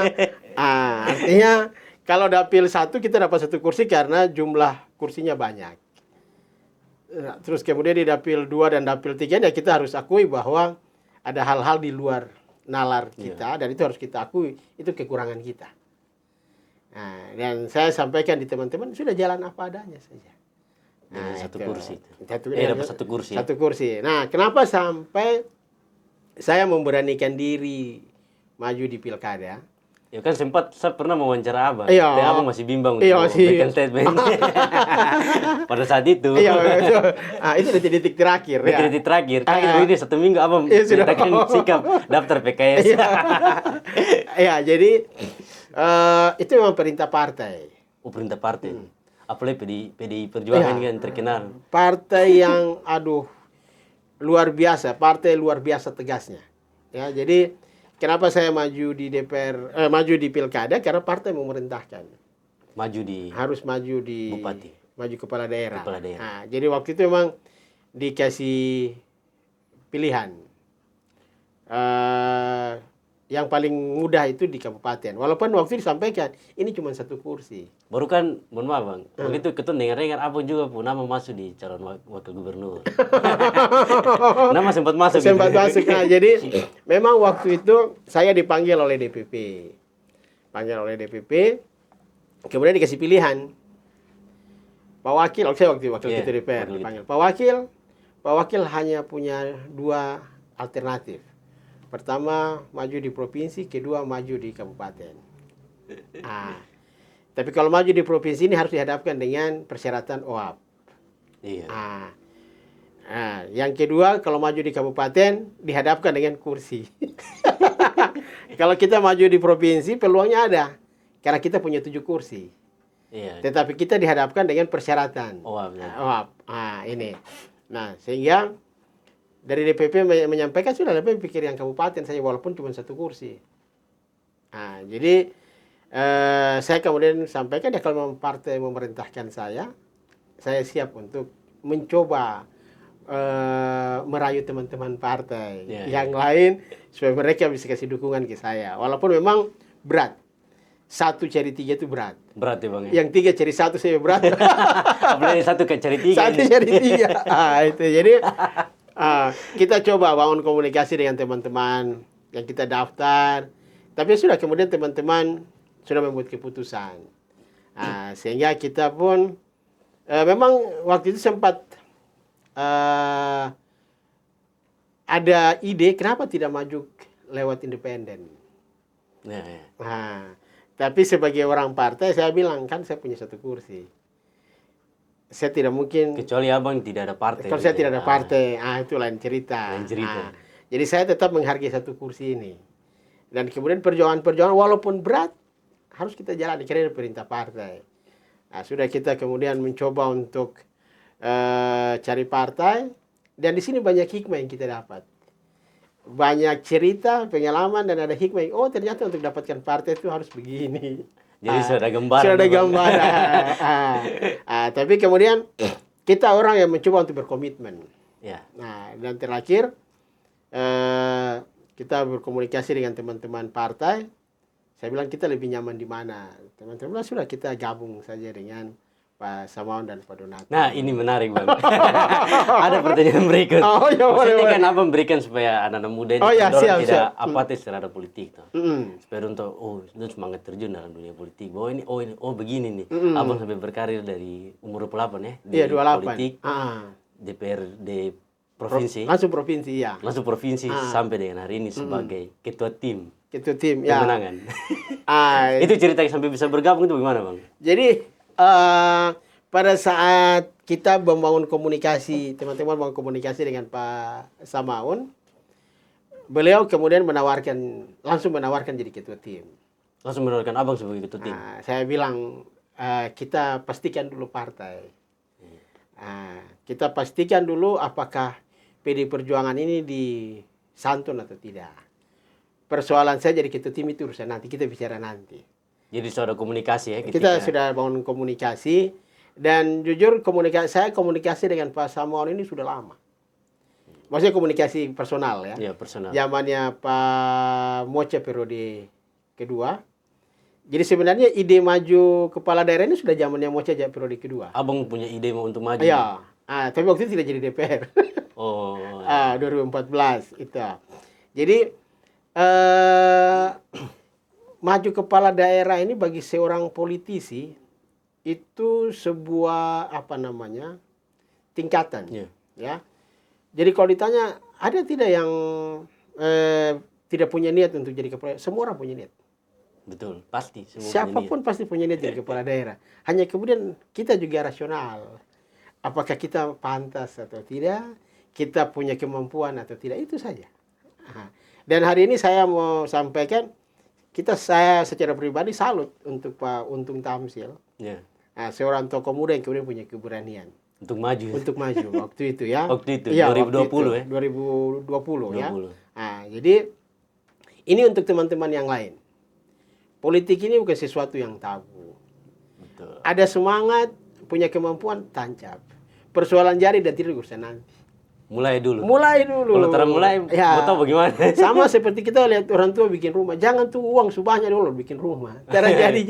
Artinya kalau dapil 1 kita dapat 1 kursi karena jumlah kursinya banyak. Terus kemudian di dapil 2 dan dapil 3 ya kita harus akui bahwa ada hal-hal di luar nalar kita dan itu harus kita akui, itu kekurangan kita. Dan saya sampaikan di teman-teman sudah jalan apa adanya saja. Satu kursi. Dapat 1 kursi. 1 kursi. Nah, kenapa sampai saya memberanikan diri maju di pilkada? Ya kan saya pernah mewawancara abang. Iya. Tapi abang masih bimbang Iya, untuk berikan statement. Pada saat itu. Iya, itu detik terakhir. Detik terakhir. Kan ini 1 minggu abang menyatakan sikap daftar PKS. Iya, jadi itu memang perintah partai. Perintah partai. Apalagi PDI Perjuangan kan terkenal. Partai yang luar biasa, partai luar biasa tegasnya. Ya, jadi kenapa saya maju di DPR, maju di pilkada karena partai memerintahkan. Harus maju di bupati. Maju kepala daerah. Nah, jadi waktu itu memang dikasih pilihan. Yang paling mudah itu di kabupaten. Walaupun waktu disampaikan ini cuma 1 kursi. Baru kan, mohon maaf bang, begitu kita dengar abang juga pun nama masuk di calon wakil gubernur. Nama sempat masuk. Masuk. Jadi memang waktu itu saya dipanggil oleh DPP. Kemudian dikasih pilihan. Pak Wakil, saya wakil ketua DPR dipanggil. Pak Wakil hanya punya 2 alternatif. Pertama, maju di provinsi, kedua maju di kabupaten. Tapi kalau maju di provinsi ini harus dihadapkan dengan persyaratan OAP. Iya. Yang kedua, kalau maju di kabupaten dihadapkan dengan kursi. Kalau kita maju di provinsi peluangnya ada, karena kita punya 7 kursi. Iya. Tetapi kita dihadapkan dengan persyaratan OAP. Ini. Nah, sehingga dari DPP menyampaikan sudah lebih pikir yang kabupaten saja walaupun cuma 1 kursi. Jadi saya kemudian sampaikan ya kalau partai memerintahkan saya siap untuk mencoba merayu teman-teman partai yang lain supaya mereka bisa kasih dukungan ke saya. Walaupun memang berat. 1 cari 3 itu berat. Berat ya bang. Yang 3 cari 1 saya berat. Apalagi 1 cari 3. 1 cari 3. Itu jadi kita coba bangun komunikasi dengan teman-teman yang kita daftar. Tapi sudah kemudian teman-teman sudah membuat keputusan. Sehingga kita pun memang waktu itu sempat ada ide kenapa tidak maju lewat independen. Tapi sebagai orang partai saya bilang, kan saya punya 1 kursi. Saya tidak mungkin, kecuali abang tidak ada partai. Kalau saya tidak ada partai, itu lain cerita. Jadi saya tetap menghargai 1 kursi ini. Dan kemudian perjuangan-perjuangan walaupun berat harus kita jalani karena perintah partai. Sudah kita kemudian mencoba untuk cari partai, dan di sini banyak hikmah yang kita dapat. Banyak cerita, pengalaman, dan ada hikmah. Oh, ternyata untuk dapatkan partai itu harus begini. Jadi sudah ada gambaran. Sudah ada gambaran. Tapi kemudian kita orang yang mencoba untuk berkomitmen. Dan terakhir kita berkomunikasi dengan teman-teman partai. Saya bilang kita lebih nyaman di mana. Teman-teman sudah kita gabung saja dengan Pak Samaun dan Pak Donato. Nah, ini menarik, Bang. Ada pertanyaan berikut. Maksudnya kan abang berikan supaya anak-anak muda ini tidak apatis terhadap politik. Supaya untuk semangat terjun dalam dunia politik. Bahwa ini, begini nih. Abang sampai berkarir dari umur 28 ya. Di 28. Politik, DPRD provinsi. Langsung provinsi, ya. Langsung provinsi sampai dengan hari ini sebagai ketua tim. Ketua tim, ya. Kemenangan. Itu cerita sampai bisa bergabung itu bagaimana, Bang? Jadi pada saat kita membangun komunikasi, teman-teman membangun komunikasi dengan Pak Samaun, beliau kemudian langsung menawarkan jadi ketua tim. Langsung menawarkan abang sebagai ketua tim. Saya bilang kita pastikan dulu partai. Kita pastikan dulu apakah PD Perjuangan ini disantun atau tidak. Persoalan saya jadi ketua tim itu urusan nanti, kita bicara nanti. Jadi sudah ada komunikasi ya? Kita sudah bangun komunikasi, dan jujur saya komunikasi dengan Pak Samaun ini sudah lama. Maksudnya komunikasi personal ya. Iya, personal. Zamannya Pak Moce periode kedua. Jadi sebenarnya ide maju kepala daerah ini sudah zamannya Moce periode kedua. Abang punya ide untuk maju? Iya. Tapi waktu itu tidak jadi DPR. 2014 itu. Jadi maju kepala daerah ini bagi seorang politisi itu sebuah tingkatan, ya. Jadi kalau ditanya ada tidak yang tidak punya niat untuk jadi kepala, semua orang punya niat. Betul, pasti. Siapapun pasti punya niat jadi kepala daerah. Hanya kemudian kita juga rasional. Apakah kita pantas atau tidak, kita punya kemampuan atau tidak, itu saja. Dan hari ini saya mau sampaikan, saya secara pribadi salut untuk Pak Untung Tamsil. Seorang tokoh muda yang kemudian punya keberanian untuk maju. Untuk maju waktu itu ya. Waktu itu ya, 2020 ya. 2020 ya. Jadi ini untuk teman-teman yang lain. Politik ini bukan sesuatu yang tabu. Betul. Ada semangat, punya kemampuan, tancap. Persoalan jari dan tidak urusan nanti. Mulai dulu. Kalau mulai, mau tahu bagaimana? Sama seperti kita lihat orang tua bikin rumah. Jangan tuh uang subahnya dulu bikin rumah. Cara jadi.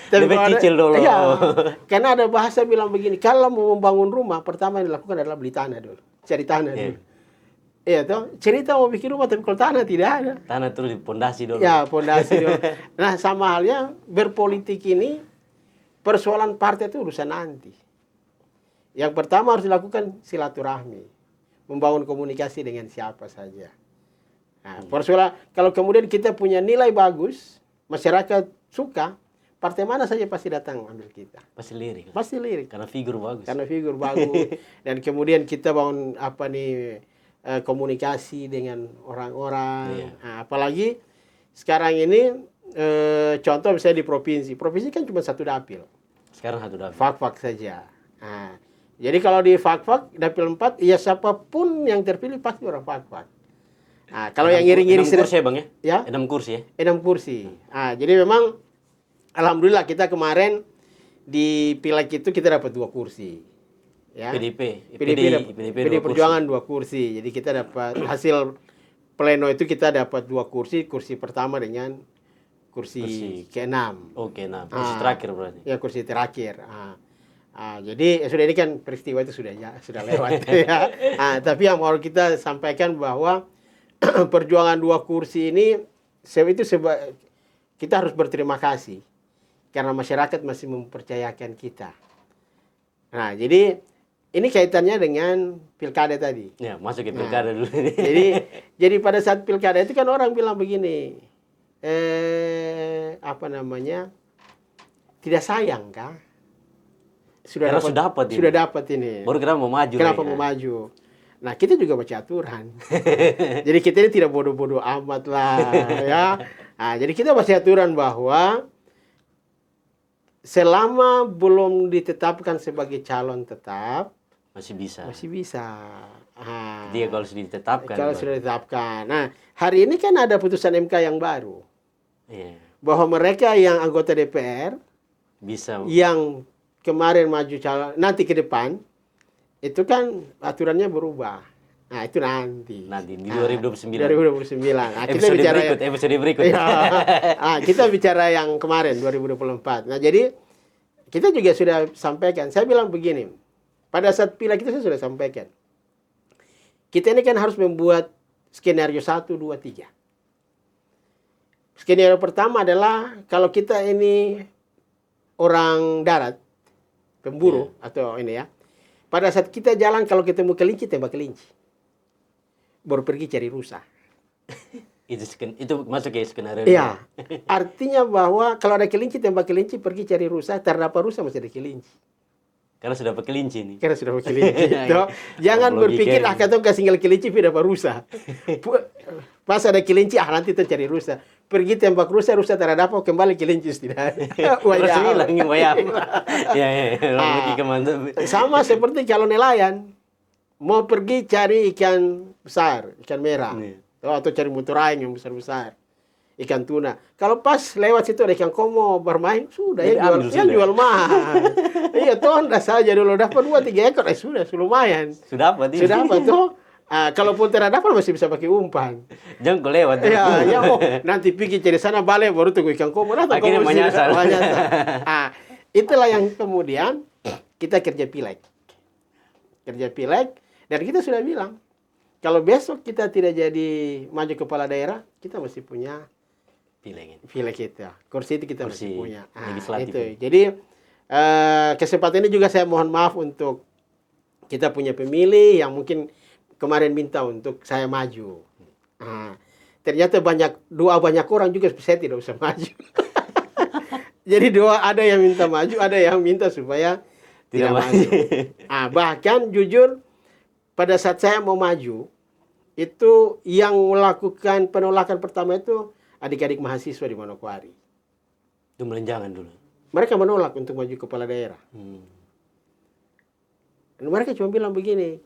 Lebih cicil dulu. Ya, karena ada bahasa bilang begini, kalau mau membangun rumah, pertama yang dilakukan adalah beli tanah dulu. Cari tanah dulu. Iya toh, cerita mau bikin rumah tapi kalau tanah tidak ada. Tanah terus pondasi dulu. Ya, pondasi dulu. Nah, sama halnya berpolitik ini, persoalan partai itu urusan nanti. Yang pertama harus dilakukan silaturahmi, membangun komunikasi dengan siapa saja. Persoalan kalau kemudian kita punya nilai bagus, masyarakat suka, partai mana saja pasti datang ambil kita. Pasti lirik. Pasti lirik. Karena figur bagus. Dan kemudian kita bangun komunikasi dengan orang-orang. Apalagi sekarang ini contoh misalnya di provinsi. Provinsi kan cuma 1 dapil. Sekarang 1 dapil. Fak-fak saja. Jadi kalau di fak-fak dapil 4, ya siapapun yang terpilih pasti orang fak-fak. Kalau yang ngiring-ngiring 6 kursi ya Bang ya? 6 kursi ya? 6 kursi. Jadi memang alhamdulillah kita kemarin di Pileg itu kita dapat 2 kursi. Ya. PDIP Perjuangan 2 kursi. Jadi kita dapat hasil pleno itu kita dapat 2 kursi. Kursi pertama dengan kursi ke-6. Oh, ke-6. Kursi terakhir berarti. Ya, kursi terakhir. Jadi sudah ini kan peristiwa itu sudah lewat ya. Tapi yang mau kita sampaikan bahwa perjuangan 2 kursi ini kita harus berterima kasih karena masyarakat masih mempercayakan kita. Nah, jadi ini kaitannya dengan pilkada tadi. Ya, masuk ke pilkada dulu. Jadi pada saat pilkada itu kan orang bilang begini, apa namanya, tidak sayang kah? Sudah dapat ini. Baru kenapa mau maju? Kenapa mau maju? Nah, kita juga baca aturan. Jadi kita ini tidak bodoh-bodoh amat lah, ya. Nah, jadi kita baca aturan bahwa selama belum ditetapkan sebagai calon tetap, masih bisa. Dia kalau sudah ditetapkan. Sudah ditetapkan. Nah, hari ini kan ada putusan MK yang baru. Iya. Bahwa mereka yang anggota DPR bisa yang kemarin maju calon nanti ke depan itu kan aturannya berubah. Nah, itu nanti di 2029. 2029. Nah, kita bicara episode berikut. Ya, kita bicara yang kemarin 2024. Nah, jadi kita juga sudah sampaikan. Saya bilang begini. Pada saat pileg kita sudah sampaikan. Kita ini kan harus membuat skenario 1, 2, 3. Skenario pertama adalah kalau kita ini orang darat, pemburu atau ini ya. Pada saat kita jalan kalau ketemu kelinci, tembak kelinci. Baru pergi cari rusa. itu masuk ke skenario. Iya. Artinya bahwa kalau ada kelinci, tembak kelinci, pergi cari rusa, terdapat rusa masih ada kelinci. Karena sudah pakai kelinci nih. Jangan berpikir katong kasih kelinci dapat rusa. Pas ada kelinci, nanti kita cari rusa. Pergi tembak rusa terhadap kembali kelinci tidak. Sama seperti kalau nelayan mau pergi cari ikan besar, ikan merah, atau cari mutoraing yang besar-besar, ikan tuna. Kalau pas lewat situ ada ikan komo bermain, sudah yang jual mahal. Iya, toh anda saja dulu dapat 2-3 ekor, sudah lumayan. Sudah dapat tuh. Kalaupun tidak dapat masih bisa pakai umpan. Jangan kau lewat. Nanti pergi cari sana balik baru tunggu ikan komo. Akhirnya menyasar. Itulah yang kemudian kita kerja pileg. Dan kita sudah bilang, kalau besok kita tidak jadi maju kepala daerah, kita mesti punya pileg kita. Kursi itu kita mesti punya. Itu. Jadi kesempatan ini juga saya mohon maaf untuk kita punya pemilih yang mungkin kemarin minta untuk saya maju. Ternyata banyak orang juga saya tidak usah maju. Jadi ada yang minta maju, ada yang minta supaya tidak maju. Bahkan jujur pada saat saya mau maju, itu yang melakukan penolakan pertama itu adik-adik mahasiswa di Manokwari. Itu melenjangan dulu. Mereka menolak untuk maju kepala daerah. Dan mereka cuma bilang begini,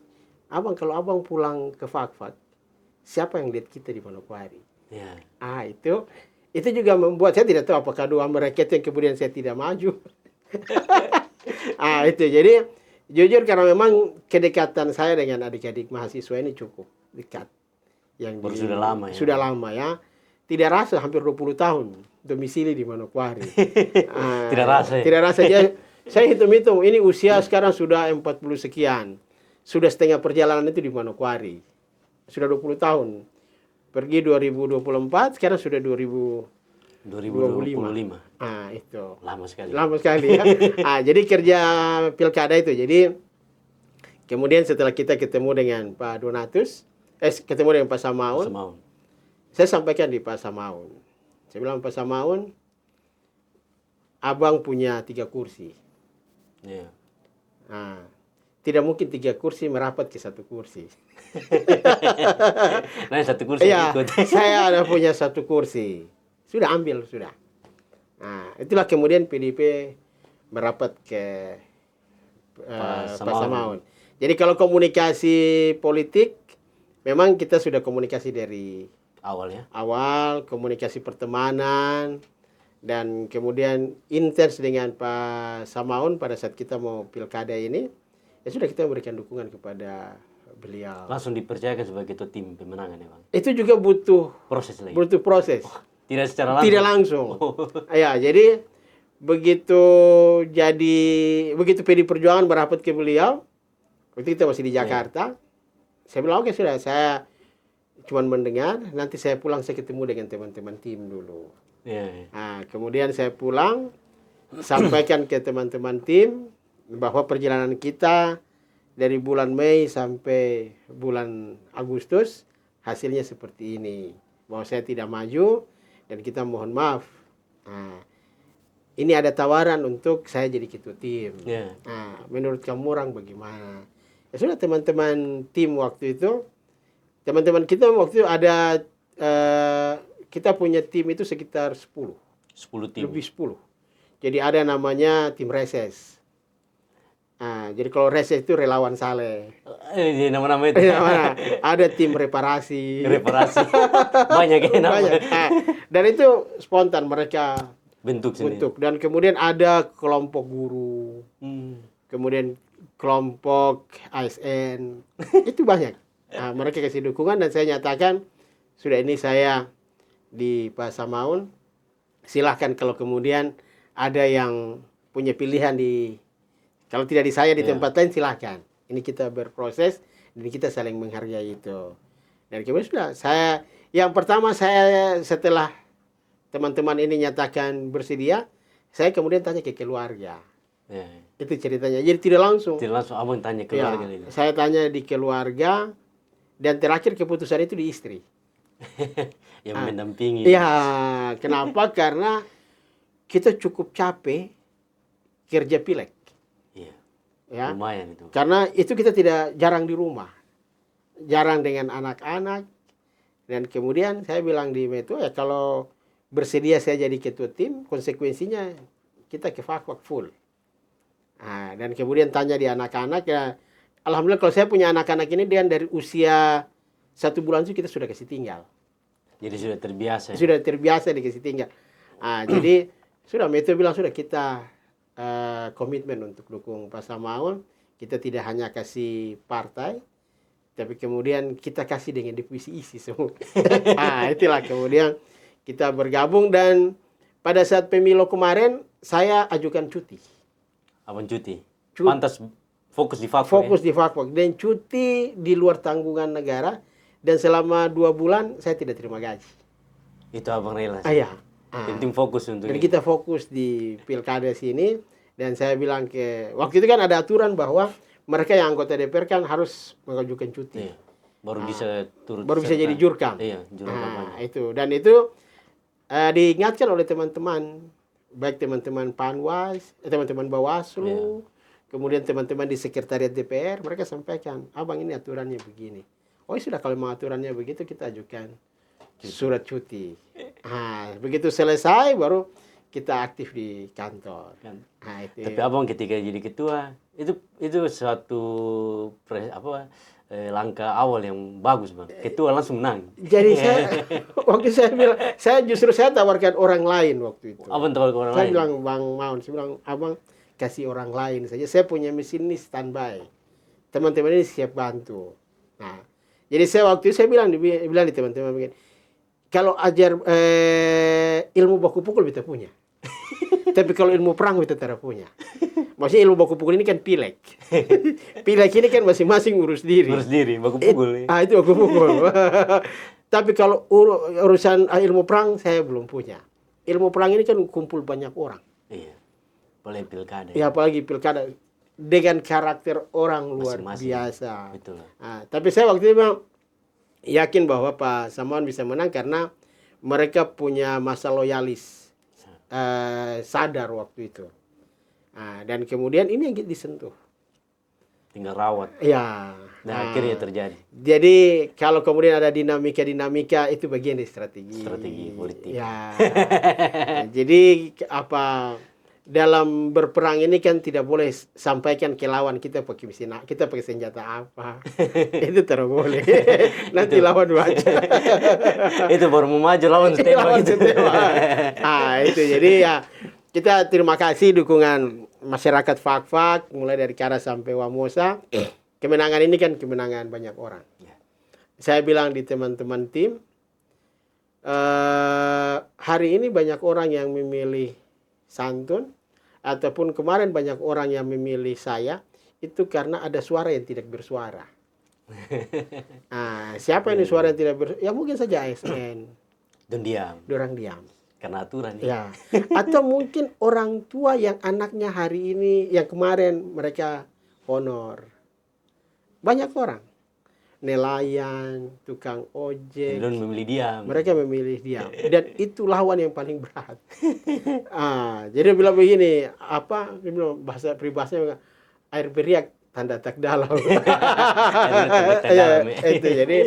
abang kalau abang pulang ke Fakfak, siapa yang lihat kita di Manokwari? Ya. Itu juga membuat saya tidak tahu apakah doa mereka itu yang kemudian saya tidak maju. Itu jadi jujur karena memang kedekatan saya dengan adik-adik mahasiswa ini cukup dekat. Sudah lama ya. Tidak rasa hampir 20 tahun domisili di Manokwari. Tidak rasa. Saya hitung-hitung ini usia sekarang sudah 40 sekian. Sudah setengah perjalanan itu di Manokwari. Sudah 20 tahun. Pergi 2024, sekarang sudah 2025. Itu. Lama sekali ya. Jadi kerja pilkada itu. Jadi kemudian setelah kita ketemu dengan Pak Donatus, ketemu dengan Pak Samaun. Saya sampaikan di Pak Samaun. Saya bilang Pak Samaun, abang punya 3 kursi. Yeah. Tidak mungkin 3 kursi merapat ke 1 kursi. Nah, 1 kursi ikut. Saya ada punya 1 kursi. Sudah ambil, sudah. Itulah kemudian PDIP merapat ke Pak Samaun. Jadi kalau komunikasi politik, memang kita sudah komunikasi dari awal, komunikasi pertemanan, dan kemudian intens dengan Pak Samaun pada saat kita mau pilkada ini, ya sudah kita memberikan dukungan kepada beliau. Langsung dipercayakan sebagai ketua tim pemenangan ya Bang? Itu juga butuh proses. Tidak secara langsung? Tidak langsung. Ya, jadi begitu PD Perjuangan merapat ke beliau, waktu kita masih di Jakarta, saya bilang oke sudah, saya cuman mendengar, nanti saya pulang saya ketemu dengan teman-teman tim dulu. Nah, kemudian saya pulang, sampaikan ke teman-teman tim bahwa perjalanan kita dari bulan Mei sampai bulan Agustus hasilnya seperti ini. Bahwa saya tidak maju dan kita mohon maaf. Nah, ini ada tawaran untuk saya jadi ketua tim. Nah, menurut kamu orang bagaimana? Ya sudah, teman-teman tim waktu itu, teman-teman kita waktu itu ada, kita punya tim itu sekitar 10 tim. Lebih 10. Jadi ada namanya tim reses. Nah, jadi kalau reses itu relawan Saleh. Nama-nama itu. Ada tim reparasi. Banyak ya namanya. Nah, dan itu spontan mereka bentuk. Dan kemudian ada kelompok guru. Kemudian kelompok ASN. Itu banyak. Nah, mereka kasih dukungan dan saya nyatakan, sudah ini saya di Pak Samaun, silahkan kalau kemudian ada yang punya pilihan kalau tidak di saya di tempat lain silahkan. Ini kita berproses dan kita saling menghargai itu. Dan kemudian sudah, yang pertama saya setelah teman-teman ini nyatakan bersedia, saya kemudian tanya ke keluarga. Itu ceritanya. Jadi tidak langsung abang tanya keluarga. Saya tanya di keluarga. Dan terakhir keputusan itu di istri. Yang mendampingi. Ya, kenapa? Karena kita cukup capek kerja pileg. Ya. Lumayan itu. Karena itu kita jarang di rumah. Jarang dengan anak-anak. Dan kemudian saya bilang di Meto, ya kalau bersedia saya jadi ketua tim, konsekuensinya kita ke Fakfak full. Nah, dan kemudian tanya di anak-anak, ya alhamdulillah kalau saya punya anak-anak ini dari usia 1 bulan itu kita sudah kasih tinggal. Jadi sudah terbiasa. Sudah terbiasa dikasih tinggal. Jadi sudah Meto bilang sudah kita komitmen untuk dukung Pak Samaun. Kita tidak hanya kasih partai, tapi kemudian kita kasih dengan divisi isi semua. Itulah kemudian kita bergabung dan pada saat pemilu kemarin saya ajukan cuti. Abang cuti? Pantas fokus di Fakfak. Fokus di Fakfak dan cuti di luar tanggungan negara, dan selama 2 bulan saya tidak terima gaji. Itu abang rela? Iya. Penting fokus untuk jadi kita fokus di pilkada sini, dan saya bilang waktu itu kan ada aturan bahwa mereka yang anggota DPR kan harus mengajukan cuti. Baru bisa baru bisa jadi jurkam. Iya, jurkam. Itu, dan itu diingatkan oleh teman-teman, baik teman-teman Panwas, teman-teman Bawaslu, kemudian teman-teman di sekretariat DPR, mereka sampaikan, abang ini aturannya begini. Oh sudah, kalau memang aturannya begitu kita ajukan surat cuti. Begitu selesai baru kita aktif di kantor. Tapi abang ketika jadi ketua itu suatu langkah awal yang bagus, bang. Ketua langsung menang. Jadi waktu saya bilang, saya tawarkan orang lain waktu itu. Abang tawarkan orang lain? Saya bilang, Bang Maun, saya bilang, abang kasih orang lain saja. Saya punya mesin ini standby. Teman-teman ini siap bantu. Nah, jadi saya waktu itu saya bilang di teman-teman begini, kalau ajar ilmu baku pukul kita punya. Tapi kalau ilmu perang kita tidak punya. Maksudnya ilmu baku pukul ini kan pileg. Pileg ini kan masing-masing urus diri. Urus diri, baku pukul. Itu baku pukul. Tapi kalau urusan ilmu perang saya belum punya. Ilmu perang ini kan kumpul banyak orang. Iya. Apalagi pilkada. Ya, apalagi pilkada dengan karakter orang luar biasa. Betul. Tapi saya waktu itu memang yakin bahwa Pak Samaun bisa menang karena mereka punya masa loyalis. Sadar waktu itu. Dan kemudian ini yang disentuh. Tinggal rawat. Ya. Dan akhirnya terjadi. Jadi kalau kemudian ada dinamika itu bagian dari strategi. Strategi politik. Ya. Jadi dalam berperang ini kan tidak boleh sampaikan ke lawan kita pakai mesin, kita pakai senjata apa. Itu tidak boleh. Nanti lawan baca. Itu baru mau maju lawan setembak gitu. Itu jadi ya kita terima kasih dukungan masyarakat Fakfak mulai dari Kara sampai Wamosa. Kemenangan ini kan kemenangan banyak orang. Saya bilang di teman-teman tim, hari ini banyak orang yang memilih Santun, ataupun kemarin banyak orang yang memilih saya, itu karena ada suara yang tidak bersuara. siapa ini suara yang tidak ya mungkin saja ASN. Dan diam. Orang diam. Karena aturan ya. Atau mungkin orang tua yang anaknya hari ini, yang kemarin mereka honor. Banyak orang. Nelayan, tukang ojek. Dan memilih diam. Mereka memilih diam. Dan itu lawan yang paling berat. Jadi dia bilang begini, dia bilang bahasa peribahasanya, air beriak tanda tak dalam. Jadi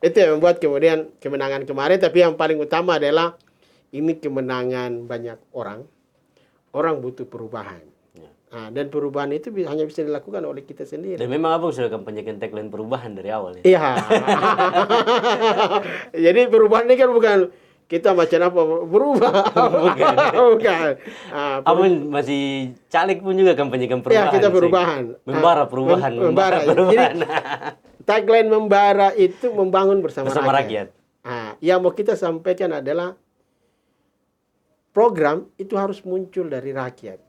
itu yang membuat kemudian kemenangan kemarin. Tapi yang paling utama adalah ini kemenangan banyak orang. Orang butuh perubahan. Dan perubahan itu hanya bisa dilakukan oleh kita sendiri. Dan memang abang sudah kampanyekan tagline perubahan dari awal. Iya. Jadi perubahan ini kan bukan kita macam apa berubah. Bukan. Abang masih caleg pun juga kampanyekan perubahan. Iya, kita perubahan. Membara perubahan. Membara. Jadi tagline membara itu membangun bersama rakyat. Yang mau kita sampaikan adalah program itu harus muncul dari rakyat.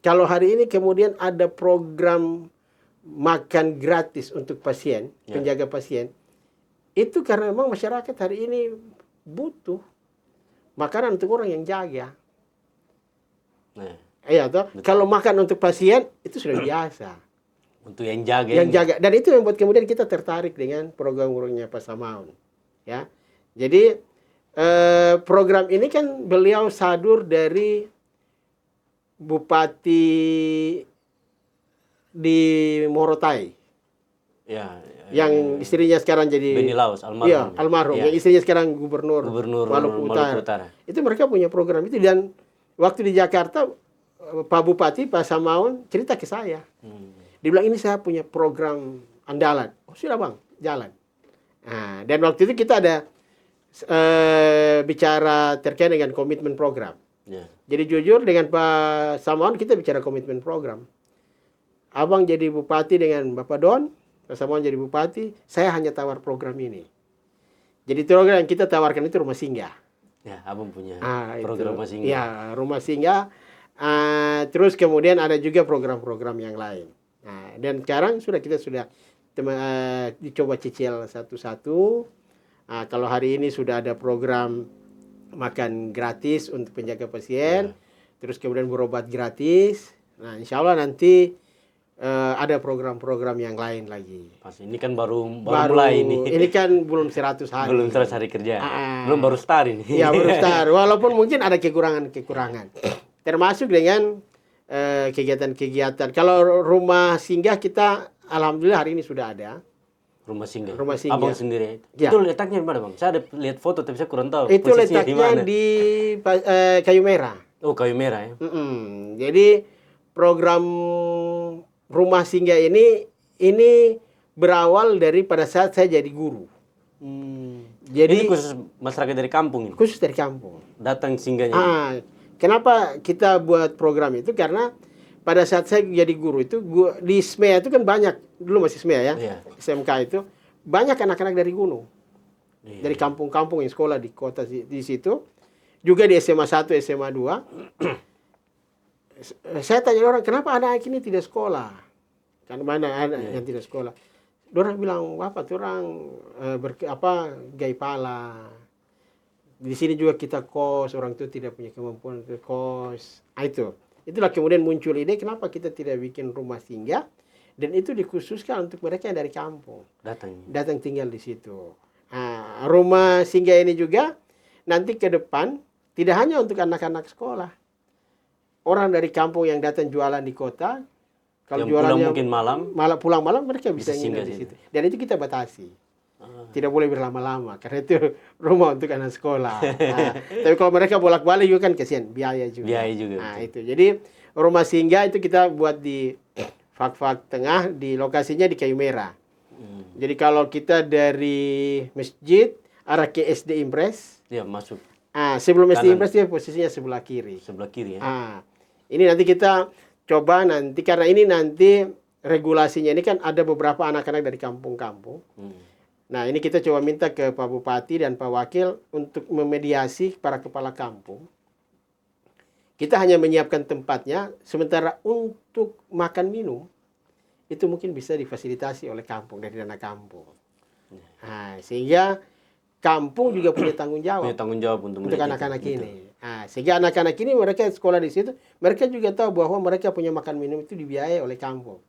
Kalau hari ini kemudian ada program makan gratis untuk pasien, penjaga pasien, itu karena memang masyarakat hari ini butuh makanan untuk orang yang jaga. Iya toh. Kalau makan untuk pasien itu sudah biasa. Untuk yang jaga. Yang jaga. Dan itu yang membuat kemudian kita tertarik dengan program-programnya Pak Samaun. Ya. Jadi program ini kan beliau sadur dari Bupati di Morotai. Yang istrinya sekarang jadi Beni Laus, almarhum. Iya, almarhum. Yang istrinya sekarang gubernur Maluku Utara. Itu mereka punya program itu, dan waktu di Jakarta Pak Bupati, Pak Samaun cerita ke saya. Dia bilang, ini saya punya program andalan. Oh, sudah Bang, jalan. Dan waktu itu kita ada bicara terkait dengan komitmen program. Jadi jujur dengan Pak Samaun kita bicara komitmen program. Abang jadi bupati dengan Bapak Don, Pak Samaun jadi bupati, saya hanya tawar program ini. Jadi program yang kita tawarkan itu rumah singgah. Ya, abang punya program rumah singgah. Ya, rumah singgah. Terus kemudian ada juga program-program yang lain. Dan sekarang kita sudah dicoba cicil satu-satu. Kalau hari ini sudah ada program makan gratis untuk penjaga pasien, terus kemudian berobat gratis. Nah, insya Allah nanti ada program-program yang lain lagi. Pas ini kan baru mulai ini. Ini kan belum 100 hari. Belum 100 hari kerja. Belum baru start ini. Ya, baru start. Walaupun mungkin ada kekurangan-kekurangan. Termasuk dengan kegiatan-kegiatan. Kalau rumah singgah kita alhamdulillah hari ini sudah ada. Rumah singgah. Abang sendiri. Ya. Itu letaknya di mana, Bang? Saya ada lihat foto tapi saya kurang tahu. Itu letaknya di Kayu Merah. Oh, Kayu Merah ya. Jadi program rumah singgah ini berawal dari pada saat saya jadi guru. Ini Jadi khusus masyarakat dari kampung ini. Khusus dari kampung. Datang singgahnya. Kenapa kita buat program itu? Karena pada saat saya jadi guru itu di SMEA itu kan banyak, dulu masih SMEA ya, SMK itu banyak anak-anak dari gunung, dari kampung-kampung yang sekolah di kota di situ, juga di SMA 1, SMA 2. Saya tanya orang, kenapa anak ini tidak sekolah? Kan mana anak yang tidak sekolah? Orang bilang, apa tuh orang gai pala. Di sini juga kita kos, orang itu tidak punya kemampuan untuk kos. Itulah kemudian muncul ide kenapa kita tidak bikin rumah singgah, dan itu dikhususkan untuk mereka yang dari kampung. Datang tinggal di situ. Rumah singgah ini juga nanti ke depan tidak hanya untuk anak-anak sekolah. Orang dari kampung yang datang jualan di kota, kalau jualannya mungkin pulang malam mereka bisa singgah di situ. Dan itu kita batasi. Tidak boleh berlama-lama karena itu rumah untuk anak sekolah. Tapi kalau mereka bolak-balik juga kan kasihan, biaya juga. Itu. Jadi rumah singgah itu kita buat di Fak-Fak Tengah, di lokasinya di Kayu Merah. Jadi kalau kita dari masjid arah ke SD Impres, masuk. Sebelum SD Impres dia posisinya sebelah kiri. Sebelah kiri ya. Ini nanti kita coba nanti, karena ini nanti regulasinya ini kan ada beberapa anak-anak dari kampung-kampung. Nah, ini kita coba minta ke Pak Bupati dan Pak Wakil untuk memediasi para kepala kampung. Kita hanya menyiapkan tempatnya, sementara untuk makan minum, itu mungkin bisa difasilitasi oleh kampung, dari dana kampung. Nah, sehingga kampung juga punya tanggung jawab. Punya tanggung jawab untuk anak-anak ini. Nah, sehingga anak-anak ini mereka sekolah di situ, mereka juga tahu bahwa mereka punya makan minum itu dibiayai oleh kampung.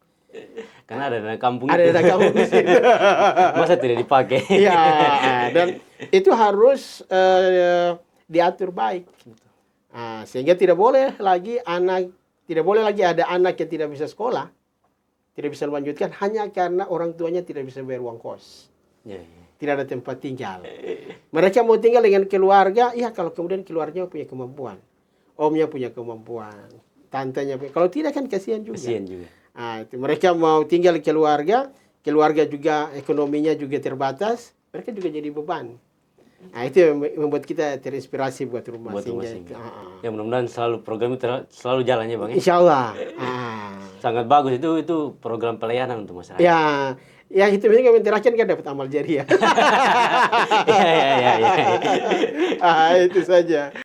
Karena ada dana kampung Ada dana kampung di situ. Masa tidak dipakai? Iya, dan itu harus diatur baik. Nah, sehingga tidak boleh lagi ada anak yang tidak bisa sekolah, tidak bisa melanjutkan hanya karena orang tuanya tidak bisa bayar uang kos. Ya, ya. Tidak ada tempat tinggal. Mereka mau tinggal dengan keluarga, ya kalau kemudian keluarganya punya kemampuan. Omnya punya kemampuan, tantenya punya. Kalau tidak kan kasihan juga. Kasihan juga. Nah, itu mereka mau tinggal di keluarga juga ekonominya juga terbatas, mereka juga jadi beban. Nah, itu yang membuat kita terinspirasi buat rumah singgah. Ya mudah-mudahan selalu program itu selalu jalannya Bang. Insya Allah. Sangat bagus itu program pelayanan untuk masyarakat. Ya, yang itu biasanya kami terakhir kan dapat amal jariah. Ya. Itu saja.